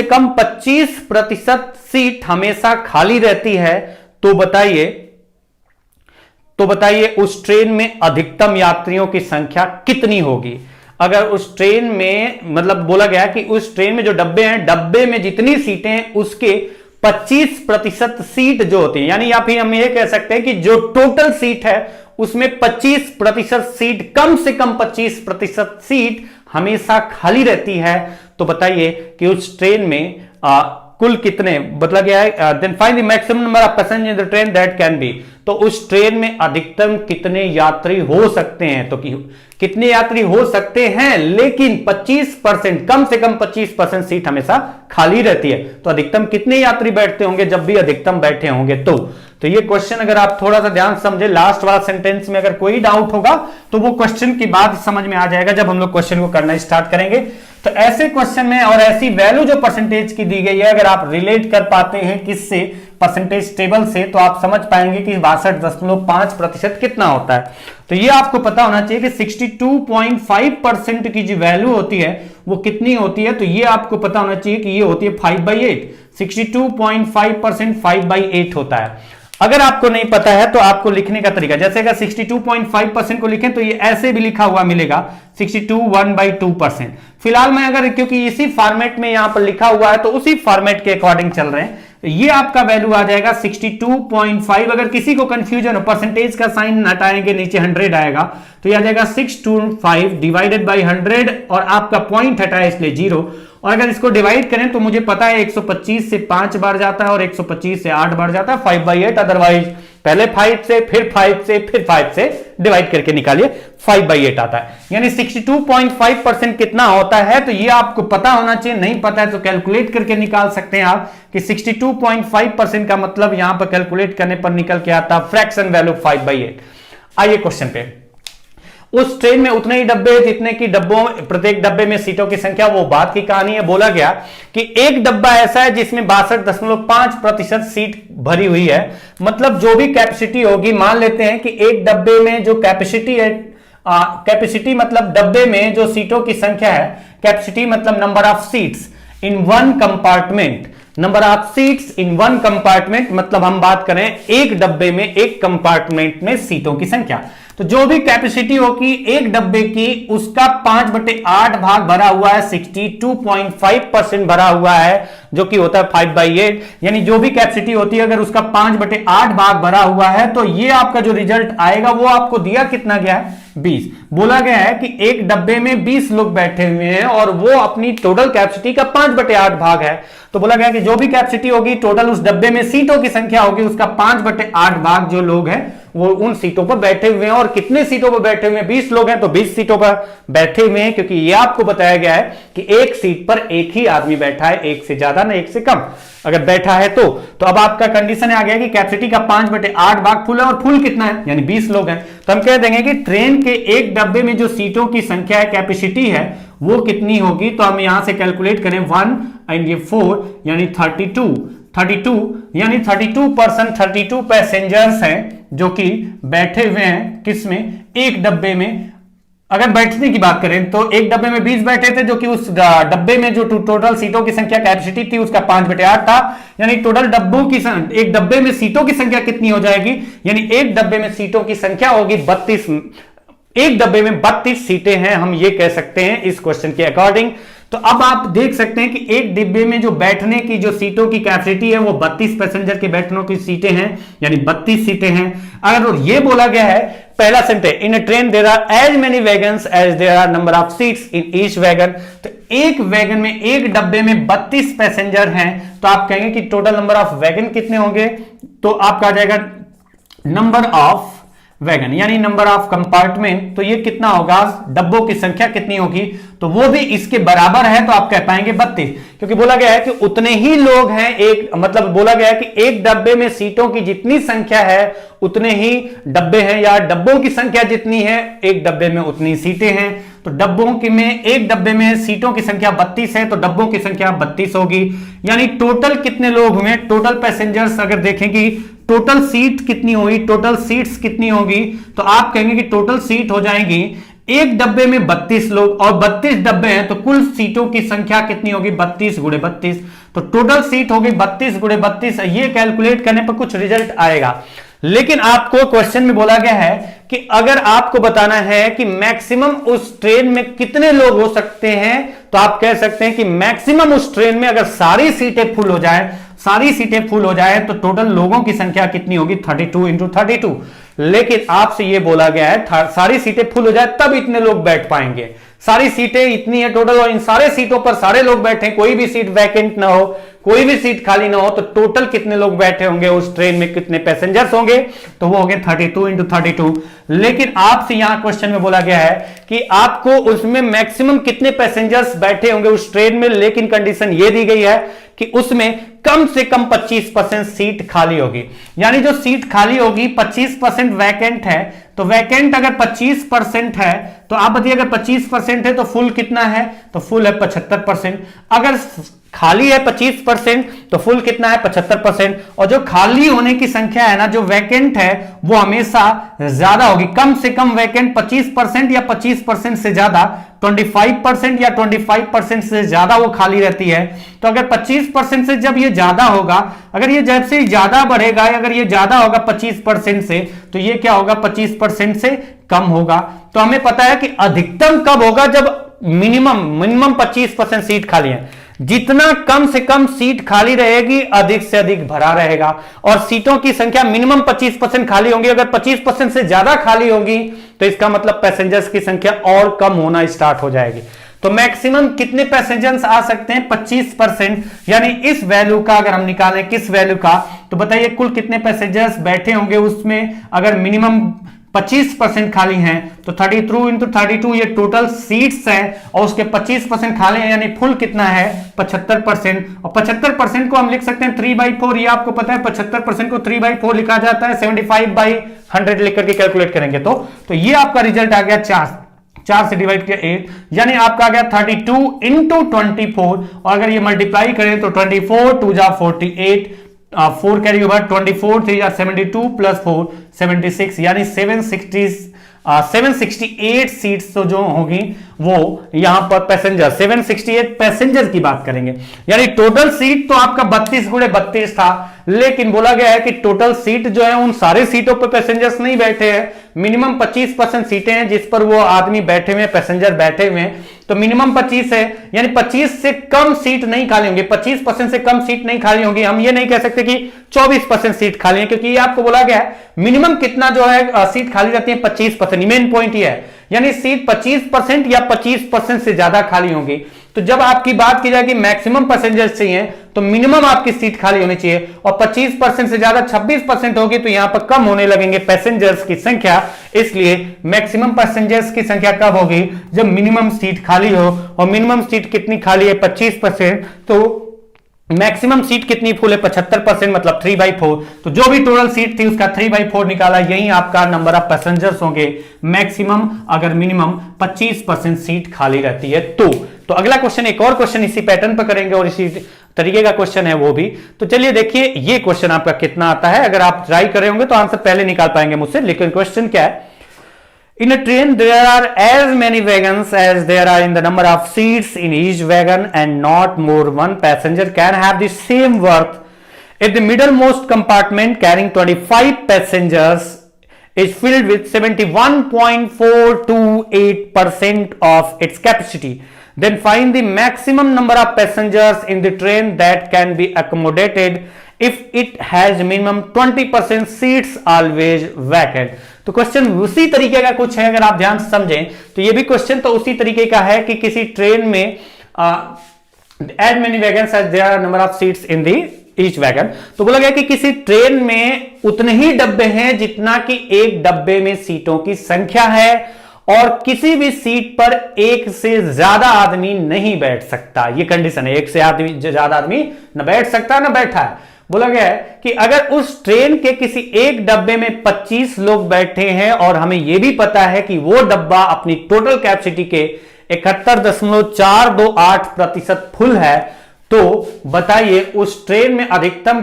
कम 25% सीट हमेशा खाली रहती है तो बताइए उस ट्रेन में अधिकतम यात्रियों की संख्या कितनी होगी। अगर उस ट्रेन में मतलब बोला गया कि उस ट्रेन में जो डब्बे हैं, डब्बे में जितनी सीटें हैं उसके 25% सीट जो होती है, यानी या फिर हम ये कह सकते हैं कि जो टोटल सीट है उसमें 25% सीट, कम से कम 25% सीट हमेशा खाली रहती है, तो बताइए कि उस ट्रेन में कुल कितने, मतलब गया है then find the maximum number of passenger in the train that can be. तो उस ट्रेन में अधिकतम कितने यात्री हो सकते हैं, तो कितने यात्री हो सकते हैं, लेकिन 25%, कम से कम 25% सीट हमेशा खाली रहती है। तो अधिकतम कितने यात्री बैठते होंगे जब भी अधिकतम बैठे होंगे। तो ये क्वेश्चन अगर आप थोड़ा सा ध्यान समझे, लास्ट वाला सेंटेंस में अगर कोई डाउट होगा तो वो क्वेश्चन की बात समझ में आ जाएगा जब हम लोग क्वेश्चन को करना स्टार्ट करेंगे। तो ऐसे क्वेश्चन में और ऐसी वैल्यू जो परसेंटेज की दी गई है, अगर आप रिलेट कर पाते हैं किससे, परसेंटेज टेबल से, तो आप समझ पाएंगे कि 62.5% कितना होता है। तो ये आपको पता होना चाहिए कि 62.5% की जो वैल्यू होती है वो कितनी होती है। तो ये आपको पता होना चाहिए कि ये होती है 5/8। 62.5% 5/8 होता है। अगर आपको नहीं पता है तो आपको लिखने का तरीका, जैसे अगर 62.5% को लिखें तो ये ऐसे भी लिखा हुआ मिलेगा 62 1/2%। फिलहाल मैं अगर, क्योंकि इसी फॉर्मेट में यहां पर लिखा हुआ है तो उसी फॉर्मेट के अकॉर्डिंग चल रहे हैं, तो ये आपका वैल्यू आ जाएगा 62.5। अगर किसी को कंफ्यूजन हो, परसेंटेज का साइन हटाएंगे, नीचे 100 आएगा, तो ये आ जाएगा 625 डिवाइडेड बाई 100 और आपका पॉइंट हटाया इसलिए 0। और अगर इसको डिवाइड करें तो मुझे पता है 125 से 5 बार जाता है और 125 से 8 बार जाता है, 5/8। अदरवाइज पहले 5 से, फिर 5 से, फिर 5 से डिवाइड करके निकालिए, 5/8 आता है। यानी 62.5% कितना होता है, तो ये आपको पता होना चाहिए। नहीं पता है तो कैलकुलेट करके निकाल सकते हैं आप कि 62.5% का मतलब यहां पर कैलकुलेट करने पर निकल के आता फ्रैक्शन वैल्यू 5/8। आइए क्वेश्चन पे। उस ट्रेन में उतने ही डब्बे जितने की डब्बों, प्रत्येक डब्बे में सीटों की संख्या, वो बात की कहानी है। बोला गया कि एक डब्बा ऐसा है जिसमें 62.5% सीट भरी हुई है। मतलब जो भी कैपेसिटी होगी, मान लेते हैं कि एक डब्बे में जो कैपेसिटी है, कैपेसिटी मतलब डब्बे में जो सीटों की संख्या है, कैपेसिटी मतलब number of seats in one compartment, number of seats in one compartment, मतलब हम बात करें एक डब्बे में, एक कंपार्टमेंट में सीटों की संख्या। तो जो भी कैपेसिटी होगी एक डब्बे की, उसका 5/8 भाग भरा हुआ है, 62.5% भरा हुआ है, जो कि होता है 5/8। यानी जो भी कैपेसिटी होती है अगर उसका 5/8 भाग भरा हुआ है तो ये आपका जो रिजल्ट आएगा वो आपको दिया कितना गया है, 20। बोला गया है कि एक डब्बे में 20 लोग बैठे हुए हैं और वो अपनी टोटल कैपेसिटी का 5/8 भाग है। तो बोला गया कि जो भी कैपेसिटी होगी, टोटल उस डब्बे में सीटों की संख्या होगी, उसका 5/8 भाग जो लोग हैं वो उन सीटों पर बैठे हुए हैं। और कितने सीटों पर बैठे हुए हैं, 20 लोग हैं तो 20 सीटों पर बैठे हुए हैं, क्योंकि ये आपको बताया गया है कि एक सीट पर एक ही आदमी बैठा है, एक से ज्यादा ना एक से कम अगर बैठा है तो अब आपका कंडीशन आ गया कि कैपेसिटी का 5/8 भाग फुल है, और फुल कितना है यानी 20 लोग हैं। तो हम कह देंगे कि ट्रेन के एक डब्बे में जो सीटों की संख्या है, कैपेसिटी है, वो कितनी होगी। तो हम यहां से कैलकुलेट करें 1 एंड ये 4 यानी 32 यानी 32%, 32 पैसेंजर्स हैं जो कि बैठे हुए हैं किसमें, एक डब्बे में। अगर बैठने की बात करें तो एक डब्बे में 20 बैठे थे, जो कि उस डब्बे में जो टोटल सीटों की संख्या कैपेसिटी थी उसका 5/8 था। यानी टोटल डब्बों की, एक डब्बे में सीटों की संख्या कितनी हो जाएगी, यानी एक डब्बे में सीटों की संख्या होगी 32। एक डब्बे में 32 सीटें हैं, हम ये कह सकते हैं इस क्वेश्चन के अकॉर्डिंग। तो अब आप देख सकते हैं कि एक डिब्बे में जो बैठने की जो सीटों की कैपेसिटी है वो 32 पैसेंजर के बैठने की सीटें हैं, यानी 32 सीटें हैं। अगर ये बोला गया है पहला sentence, in a train there are as many wagons as there are number of seats in each wagon, तो एक वैगन में, एक डब्बे में 32 पैसेंजर हैं, तो आप कहेंगे कि टोटल नंबर ऑफ वैगन कितने होंगे, तो आपका आ जाएगा नंबर ऑफ वैगन यानी नंबर ऑफ कंपार्टमेंट, तो ये कितना होगा, डब्बों की संख्या कितनी होगी, तो वो भी इसके बराबर है, तो आप कह पाएंगे 32, क्योंकि बोला गया है कि उतने ही लोग हैं, एक मतलब बोला गया है कि एक डब्बे में सीटों की जितनी संख्या है उतने ही डब्बे हैं, या डब्बों की संख्या जितनी है एक डब्बे में उतनी सीटें हैं, तो डब्बों की में एक डब्बे में सीटों की संख्या 32 है, तो डब्बों की संख्या 32 होगी। यानी टोटल कितने लोग हुए, टोटल पैसेंजर्स अगर देखेंगे टोटल सीट कितनी होगी, टोटल सीट्स कितनी होगी, तो आप कहेंगे कि टोटल सीट हो जाएगी एक डब्बे में 32 लोग, और 32 डब्बे हैं तो कुल सीटों की संख्या कितनी होगी, 32 गुणे 32, तो टोटल सीट होगी 32 गुणे 32। ये कैलकुलेट करने पर कुछ रिजल्ट आएगा, लेकिन आपको क्वेश्चन में बोला गया है कि अगर आपको बताना है कि मैक्सिमम उस ट्रेन में कितने लोग हो सकते हैं, तो आप कह सकते हैं कि मैक्सिमम उस ट्रेन में अगर सारी सीटें फुल हो जाए, सारी सीटें फुल हो जाए तो टोटल लोगों की संख्या कितनी होगी, 32 इंटू 32। लेकिन आपसे यह बोला गया है सारी सीटें फुल हो जाए तब इतने लोग बैठ पाएंगे, सारी सीटें इतनी है टोटल और इन सारे सीटों पर सारे लोग बैठे, कोई भी सीट वैकेंट ना हो, कोई भी सीट खाली ना हो, तो टोटल कितने लोग बैठे होंगे उस ट्रेन में, कितने पैसेंजर्स होंगे, तो वो होंगे 32 इंटू 32। लेकिन आपसे यहां क्वेश्चन में बोला गया है कि आपको उसमें मैक्सिमम कितने पैसेंजर्स बैठे होंगे उस ट्रेन में, लेकिन कंडीशन ये दी गई है कि उसमें कम से कम 25% सीट खाली होगी, यानी जो सीट खाली होगी 25% वैकेंट है, तो वैकेंट अगर 25% है तो आप बताइए अगर 25% है तो फुल कितना है, तो फुल है 75%, अगर खाली है 25% तो फुल कितना है 75%, और जो खाली होने की संख्या है ना, जो वैकेंट है वो हमेशा ज्यादा होगी, कम से कम वैकेंट 25% या 25% से ज्यादा 25% या 25% से ज्यादा वो खाली रहती है। तो अगर 25% से जब ये ज्यादा होगा, अगर ये जब से ज्यादा बढ़ेगा, अगर ये ज्यादा होगा 25% से, तो ये क्या होगा 25% से कम होगा। तो हमें पता है कि अधिकतम कब होगा, जब मिनिमम 25% सीट खाली है, जितना कम से कम सीट खाली रहेगी अधिक से अधिक भरा रहेगा, और सीटों की संख्या मिनिमम 25% खाली होंगी, अगर 25% से ज्यादा खाली होगी तो इसका मतलब पैसेंजर्स की संख्या और कम होना स्टार्ट हो जाएगी। तो मैक्सिमम कितने पैसेंजर्स आ सकते हैं 25%, यानी इस वैल्यू का अगर हम निकालें, किस वैल्यू का, तो बताइए कुल कितने पैसेंजर्स बैठे होंगे उसमें, अगर मिनिमम 25% खाली हैं तो 32 इंटू 32 ये टोटल सीट्स हैं, और उसके 25% खाली हैं, यानी फुल कितना है 75%, और 75% को हम लिख सकते हैं 3/4, ये आपको पता है 75% को 3/4 लिखा जाता है, 75/100 लिख करके कैलकुलेट करेंगे तो ये आपका रिजल्ट आ गया 4 से डिवाइड किया 8, यानी आपका आ गया 32 इंटू 24, और अगर ये मल्टीप्लाई करें तो 24 2 जा 48, 4 कैरी ओवर, 24 3 या 72 प्लस 4 76, यानी 768 सीट्स तो जो होगी वो यहां पर पैसेंजर 768 पैसेंजर की बात करेंगे, यानी टोटल सीट तो आपका 32 गुणे 32 था, लेकिन बोला गया है कि टोटल सीट जो है उन सारे सीटों पर पैसेंजर्स नहीं बैठे हैं, मिनिमम 25% सीटें हैं जिस पर वो आदमी बैठे हुए, पैसेंजर बैठे हुए हैं, तो मिनिमम 25 है, यानी 25 से कम सीट नहीं खाली होंगी, 25% से कम सीट नहीं खाली होंगी। हम ये नहीं कह सकते कि 24% सीट खाली है, क्योंकि ये आपको बोला गया है मिनिमम कितना जो है सीट खाली रहती है 25%, मेन पॉइंट ये है, यानी सीट 25% या 25% से ज्यादा खाली होंगी। तो जब आपकी बात की जाए कि मैक्सिमम पैसेंजर्स चाहिए तो मिनिमम आपकी सीट खाली होनी चाहिए, और 25% से ज्यादा 26% होगी तो यहां पर कम होने लगेंगे पैसेंजर्स की संख्या, इसलिए मैक्सिमम पैसेंजर्स की संख्या कब होगी, जब मिनिमम सीट खाली हो, और मिनिमम सीट कितनी खाली है 25%, तो मैक्सिमम सीट कितनी फुल है 75%, मतलब 3/4, तो जो भी टोटल सीट थी उसका 3/4 निकाला, यही आपका नंबर ऑफ पैसेंजर्स होंगे मैक्सिमम अगर मिनिमम 25% सीट खाली रहती है तो अगला क्वेश्चन, एक और क्वेश्चन इसी पैटर्न पर करेंगे और इसी तरीके का क्वेश्चन है वो भी। तो चलिए देखिए ये क्वेश्चन आपका कितना आता है, अगर आप ट्राई करे होंगे तो आंसर पहले निकाल पाएंगे मुझसे, लेकिन क्वेश्चन क्या है, in a train there are as many wagons as there are in the number of seats in each wagon, and not more one passenger can have the same worth if the middlemost compartment carrying 25 passengers is filled with 71.428% of its capacity. Then find the maximum number of passengers in the train that can be accommodated if it has minimum 20% seats always vacant. तो question उसी तरीके का कुछ है, अगर आप ध्यान से समझें तो ये भी क्वेश्चन तो उसी तरीके का है कि किसी ट्रेन में as many wagons as there are number of seats in the each wagon. तो बोला गया कि किसी ट्रेन में उतने ही डब्बे हैं जितना कि एक डब्बे में सीटों की संख्या है और किसी भी सीट पर एक से ज्यादा आदमी नहीं बैठ सकता। ये कंडीशन है, एक से ज्यादा आदमी न बैठ सकता न बैठा है। बोला गया है कि अगर उस ट्रेन के किसी एक डब्बे में 25 लोग बैठे हैं और हमें यह भी पता है कि वो डब्बा अपनी टोटल कैपेसिटी के 71.428% फुल है, तो बताइए उस ट्रेन में अधिकतम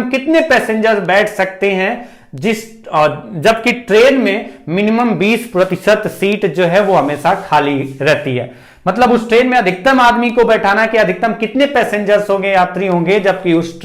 कितने पैसेंजर बैठ सकते हैं, जबकि ट्रेन में मिनिमम 20% सीट जो है वो हमेशा खाली रहती है। मतलब उस ट्रेन में अधिकतम आदमी को बैठाना कि अधिकतम कितने पैसेंजर्स होंगे, यात्री होंगे, जबकि उस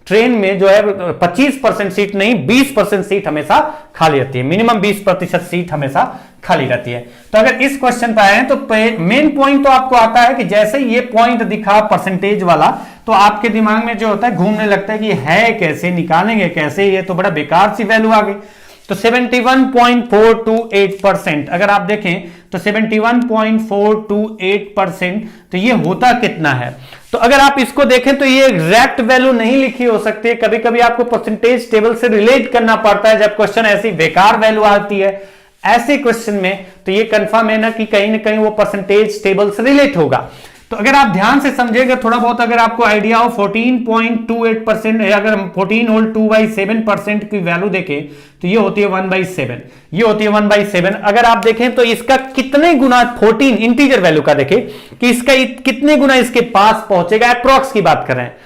ट्रेन में जो है 25% सीट नहीं 20% सीट हमेशा खाली रहती है। मिनिमम 20% सीट हमेशा खाली रहती है। तो अगर इस क्वेश्चन पर आए तो मेन पॉइंट तो आपको आता है कि जैसे ये पॉइंट दिखा परसेंटेज वाला, तो आपके दिमाग में जो होता है घूमने लगता है कि है कैसे, निकालेंगे कैसे, ये तो बड़ा बेकार सी वैल्यू आ गई। तो 71.428%, अगर आप देखें तो 71.428%, तो ये होता कितना है। तो अगर आप इसको देखें तो ये एग्जैक्ट वैल्यू नहीं लिखी हो सकती, कभी कभी आपको परसेंटेज टेबल से रिलेट करना पड़ता है जब क्वेश्चन ऐसी बेकार वैल्यू आती है। ऐसे क्वेश्चन में तो ये कंफर्म है ना कि कहीं ना कहीं वो परसेंटेज टेबल से रिलेट होगा। तो अगर आप ध्यान से समझेंगे थोड़ा बहुत, अगर आपको आइडिया हो 14.28%, अगर हम 14 होल 2/7% की वैल्यू देखें तो ये होती है 1/7, ये होती है 1/7। अगर आप देखें तो इसका कितने गुना 14 इंटीजर वैल्यू का देखें कि इसका कितने गुना इसके पास पहुंचेगा, अप्रॉक्स की बात कर रहे हैं।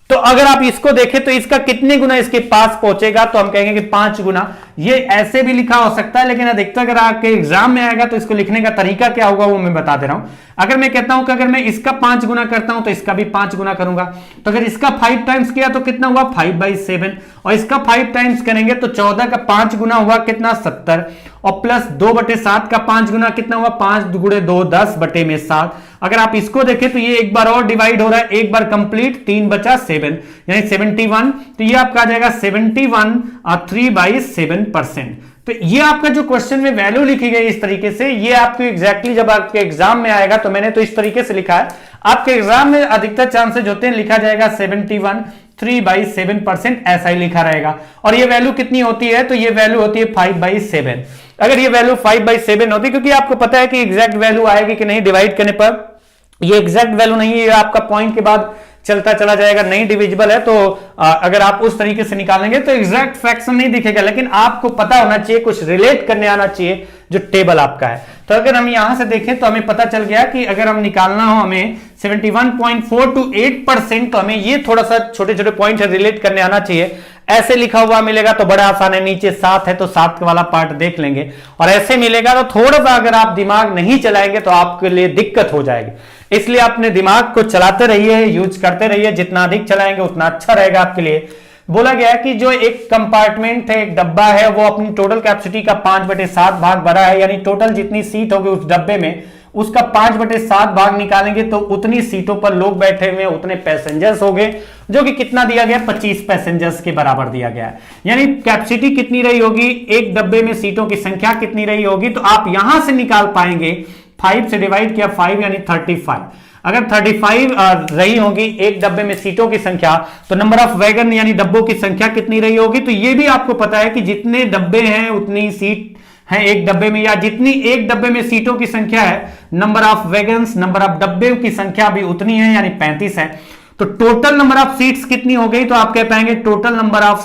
तो अगर आप इसको देखें तो इसका कितने गुना इसके पास पहुंचेगा, तो हम कहेंगे कि 5 गुना। ये ऐसे भी लिखा हो सकता है, लेकिन अधिकतर अगर आपके एग्जाम में आएगा तो इसको लिखने का तरीका क्या होगा वो मैं बता दे रहा हूं। अगर मैं कहता हूं कि अगर मैं इसका 5 गुना करता हूं तो इसका भी 5 गुना करूंगा, तो अगर इसका 5 टाइम्स किया तो कितना हुआ 5/7, और इसका 5 टाइम्स करेंगे तो 14 का 5 गुना हुआ कितना 70, और प्लस 2/7 का 5 गुना कितना हुआ 5 × 2 10/7। अगर आप इसको देखें तो ये एक बार और डिवाइड हो रहा है, एक बार कंप्लीट 3/7 यानी 71, तो ये आपका आ जाएगा 71 3/7%। तो ये आपका जो क्वेश्चन में वैल्यू लिखी गई इस तरीके से, ये आपको एग्जैक्टली जब आपके एग्जाम में आएगा, तो मैंने तो इस तरीके से लिखा है, आपके एग्जाम में अधिकतर चांसेज होते हैं लिखा जाएगा 71 3/7%, ऐसा ही लिखा रहेगा। और ये वैल्यू कितनी होती है, तो ये वैल्यू होती है 5/7। अगर ये वैल्यू 5/7 होती, क्योंकि आपको पता है कि एग्जैक्ट वैल्यू आएगी कि नहीं डिवाइड करने पर, ये एग्जैक्ट वैल्यू नहीं है, आपका पॉइंट के बाद चलता चला जाएगा, नहीं डिविजिबल है। तो अगर आप उस तरीके से निकालेंगे तो एग्जैक्ट फ्रैक्शन नहीं दिखेगा, लेकिन आपको पता होना चाहिए, कुछ रिलेट करने आना चाहिए जो टेबल आपका है। तो अगर हम यहां से देखें तो हमें पता चल गया कि अगर हम निकालना हो हमें 71.428%, तो हमें ये थोड़ा सा छोटे छोटे पॉइंट रिलेट करने आना चाहिए। ऐसे लिखा हुआ मिलेगा तो बड़ा आसान है, नीचे 7 है तो 7 वाला पार्ट देख लेंगे, और ऐसे मिलेगा तो थोड़ा सा अगर आप दिमाग नहीं चलाएंगे तो आपके लिए दिक्कत हो जाएगी। इसलिए अपने दिमाग को चलाते रहिए, यूज करते रहिए, जितना अधिक चलाएंगे उतना अच्छा रहेगा आपके लिए। बोला गया है कि जो एक कंपार्टमेंट है, एक डब्बा है, वो अपनी टोटल कैपेसिटी का 5/7 भाग भरा है, यानी टोटल जितनी सीट होगी उस डब्बे में उसका 5/7 भाग निकालेंगे तो उतनी सीटों पर लोग बैठे हुए उतने पैसेंजर्स हो गए, जो कि कितना दिया गया 25 पैसेंजर्स के बराबर दिया गया है। यानी कैपेसिटी कितनी रही होगी, एक डब्बे में सीटों की संख्या कितनी रही होगी, तो आप यहां से निकाल पाएंगे 5 से डिवाइड किया 5 यानी 35। अगर 35 रही होगी एक डब्बे में सीटों की संख्या, तो नंबर ऑफ वैगन यानी डब्बों की संख्या कितनी रही होगी। तो ये भी आपको पता है कि जितने डब्बे हैं उतनी सीट है एक डब्बे में, या जितनी एक डब्बे में सीटों की संख्या है, number of wagons number of डब्बे की संख्या भी उतनी है, यानी 35 है। तो टोटल नंबर ऑफ सीट्स कितनी हो गई, तो आप कह पाएंगे टोटल नंबर ऑफ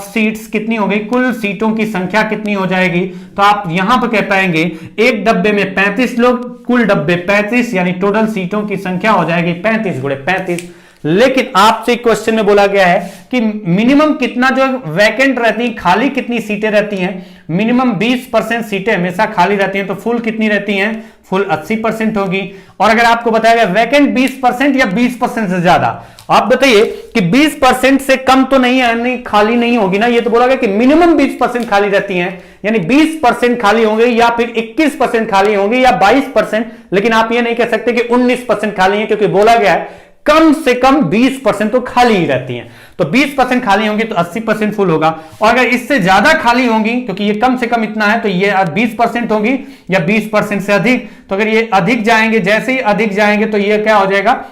सीट्स कितनी हो गई, कुल सीटों की संख्या कितनी हो जाएगी। तो आप यहां पर कह पाएंगे एक डब्बे में 35 लोग, कुल डब्बे 35, यानी टोटल सीटों की संख्या हो जाएगी 35 × 35, लेकिन आपसे क्वेश्चन में बोला गया है कि मिनिमम कितना जो वैकेंट रहती है, खाली कितनी सीटें रहती हैं। मिनिमम 20% सीटें हमेशा खाली रहती हैं, तो फुल कितनी रहती हैं, फुल 80% होगी। और अगर आपको बताया गया वैकेंट 20% या 20% से ज्यादा, आप बताइए कि 20% से कम तो नहीं है, नहीं खाली नहीं होगी ना, ये तो बोला गया कि मिनिमम 20% खाली रहती हैं, यानी 20% खाली होंगे या फिर 21% खाली होंगे या 22%, लेकिन आप ये नहीं कह सकते कि 19% खाली है, क्योंकि बोला गया है कम से कम 20% तो खाली ही रहती हैं। तो 20% खाली होंगी तो 80% फुल होगा, और अगर इससे ज्यादा खाली होंगी, क्योंकि ये कम से कम इतना है, तो ये 20% होगी या 20% से अधिक, तो अगर ये अधिक जाएंगे, जैसे ही अधिक जाएंगे तो ये क्या हो जाएगा,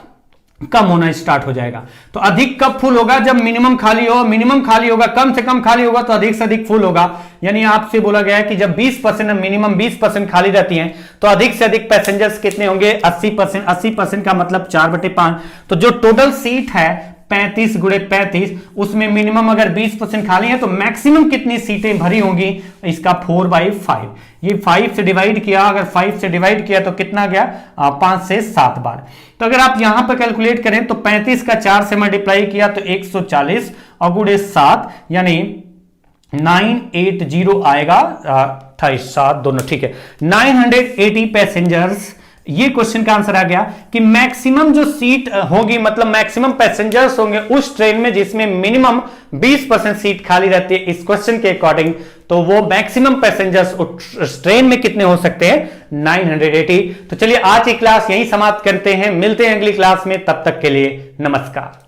कम होना स्टार्ट हो जाएगा। तो अधिक कब फुल होगा, जब मिनिमम खाली हो, मिनिमम खाली होगा, कम से कम खाली होगा तो अधिक से अधिक फुल होगा। यानी आपसे बोला गया है कि जब 20% मिनिमम 20% खाली रहती हैं तो अधिक से अधिक पैसेंजर्स कितने होंगे, 80%। 80% का मतलब 4/5, तो जो टोटल सीट है 35 गुणे 35, उसमें मिनिमम अगर 20% खाली है तो मैक्सिमम कितनी सीटें भरी होंगी, इसका 4/5। ये 5 से डिवाइड किया, अगर 5 से डिवाइड किया तो कितना गया, 5 से 7 बार। तो अगर आप यहां पर कैलकुलेट करें तो 35 का 4 से मल्टीप्लाई किया तो 140 और गुणे 7 यानी 980 आएगा, 28 7 दोनों ठीक है, 980 पैसेंजर्स। ये क्वेश्चन का आंसर आ गया कि मैक्सिमम जो सीट होगी, मतलब मैक्सिमम पैसेंजर्स होंगे उस ट्रेन में जिसमें मिनिमम 20% सीट खाली रहती है, इस क्वेश्चन के अकॉर्डिंग, तो वो मैक्सिमम पैसेंजर्स उस ट्रेन में कितने हो सकते हैं, 980। तो चलिए आज की क्लास यहीं समाप्त करते हैं, मिलते हैं अगली क्लास में, तब तक के लिए नमस्कार।